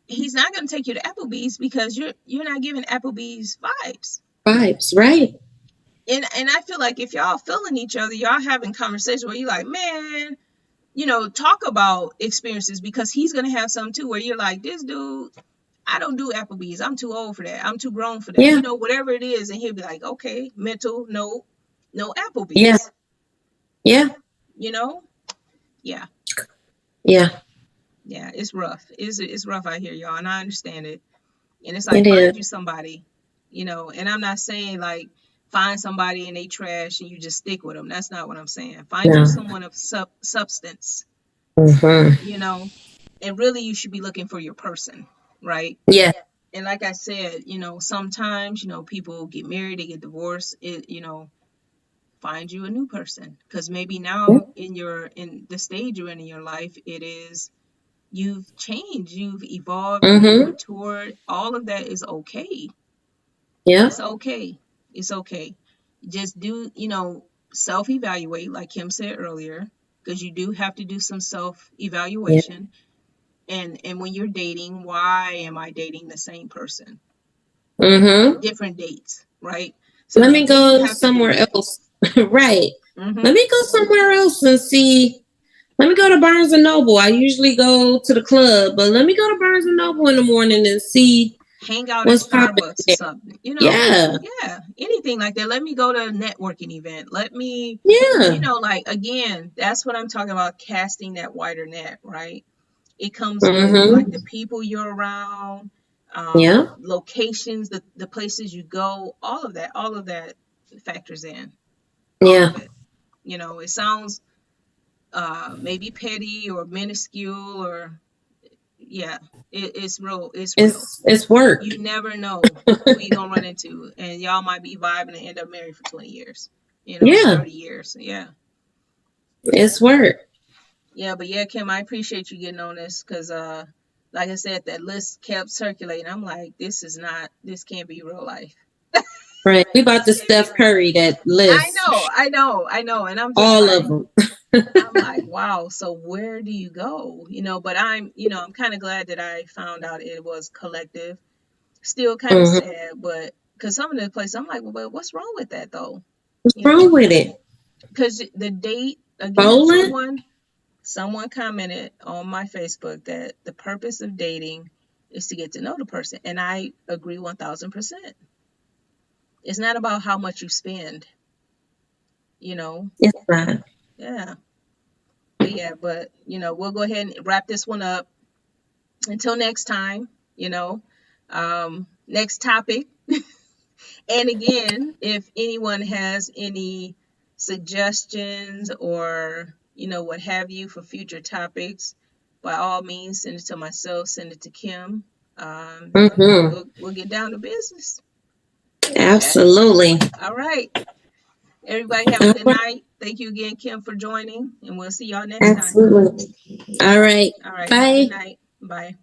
he's not going to take you to Applebee's because you're not giving Applebee's vibes. Vibes, right? And I feel like if y'all feeling each other, y'all having conversations where you're like, man, talk about experiences, because he's going to have some too where you're like, this dude, I don't do Applebee's. I'm too old for that. I'm too grown for that. Yeah. Whatever it is. And he'll be like, okay, mental, no Applebee's. Yeah. Yeah. Yeah, it's rough. It's rough out here, y'all, and I understand it. And it's like, find you somebody, and I'm not saying like find somebody and they trash and you just stick with them. That's not what I'm saying. Find you someone of substance, and really you should be looking for your person, right? Yeah. And like I said, sometimes, people get married, they get divorced. find you a new person, because maybe now in the stage you're in your life, it is, you've changed, you've evolved, you've matured. All of that is okay. Yeah. It's okay. It's okay. Just do, self-evaluate, like Kim said earlier, because you do have to do some self-evaluation. And when you're dating, why am I dating the same person? Different dates, right? So let me go have to do somewhere that. else. Right. Let me go somewhere else and see. Let me go to Barnes and Noble. I usually go to the club, but let me go to Barnes and Noble in the morning and see Hang out at what's popping Starbucks or there. something, Yeah. Yeah, anything like that. Let me go to a networking event. Let me, Yeah. like, again, that's what I'm talking about, casting that wider net, right? It comes with like the people you're around, Yeah. locations, the places you go, all of that factors in. All Yeah. of it. It sounds maybe petty or minuscule, or it's real. It's real. It's work. You never know who you're gonna run into, and y'all might be vibing and end up married for 20 years, Yeah. 30 years. Yeah. It's work. Yeah, but yeah, Kim, I appreciate you getting on this, because like I said, that list kept circulating. I'm like, this can't be real life. Right. We about to Steph Curry that list. I know. And I'm just all like, of them. I'm like, wow, so where do you go? But I'm kind of glad that I found out it was collective. Still kind of sad, but because some of the places I'm like, well, what's wrong with that though? What's wrong with it? Because the date, again, Bowling? someone commented on my Facebook that the purpose of dating is to get to know the person, and I agree 1000%. It's not about how much you spend, It's not. Yeah. But we'll go ahead and wrap this one up. Until next time, next topic. And again, if anyone has any suggestions or, what have you for future topics, by all means, send it to myself, send it to Kim. We'll get down to business. Absolutely. Okay? All right. Everybody have a good night. Thank you again, Kim, for joining, and we'll see y'all next time. Absolutely. All right. All right. Bye. Good night. Bye.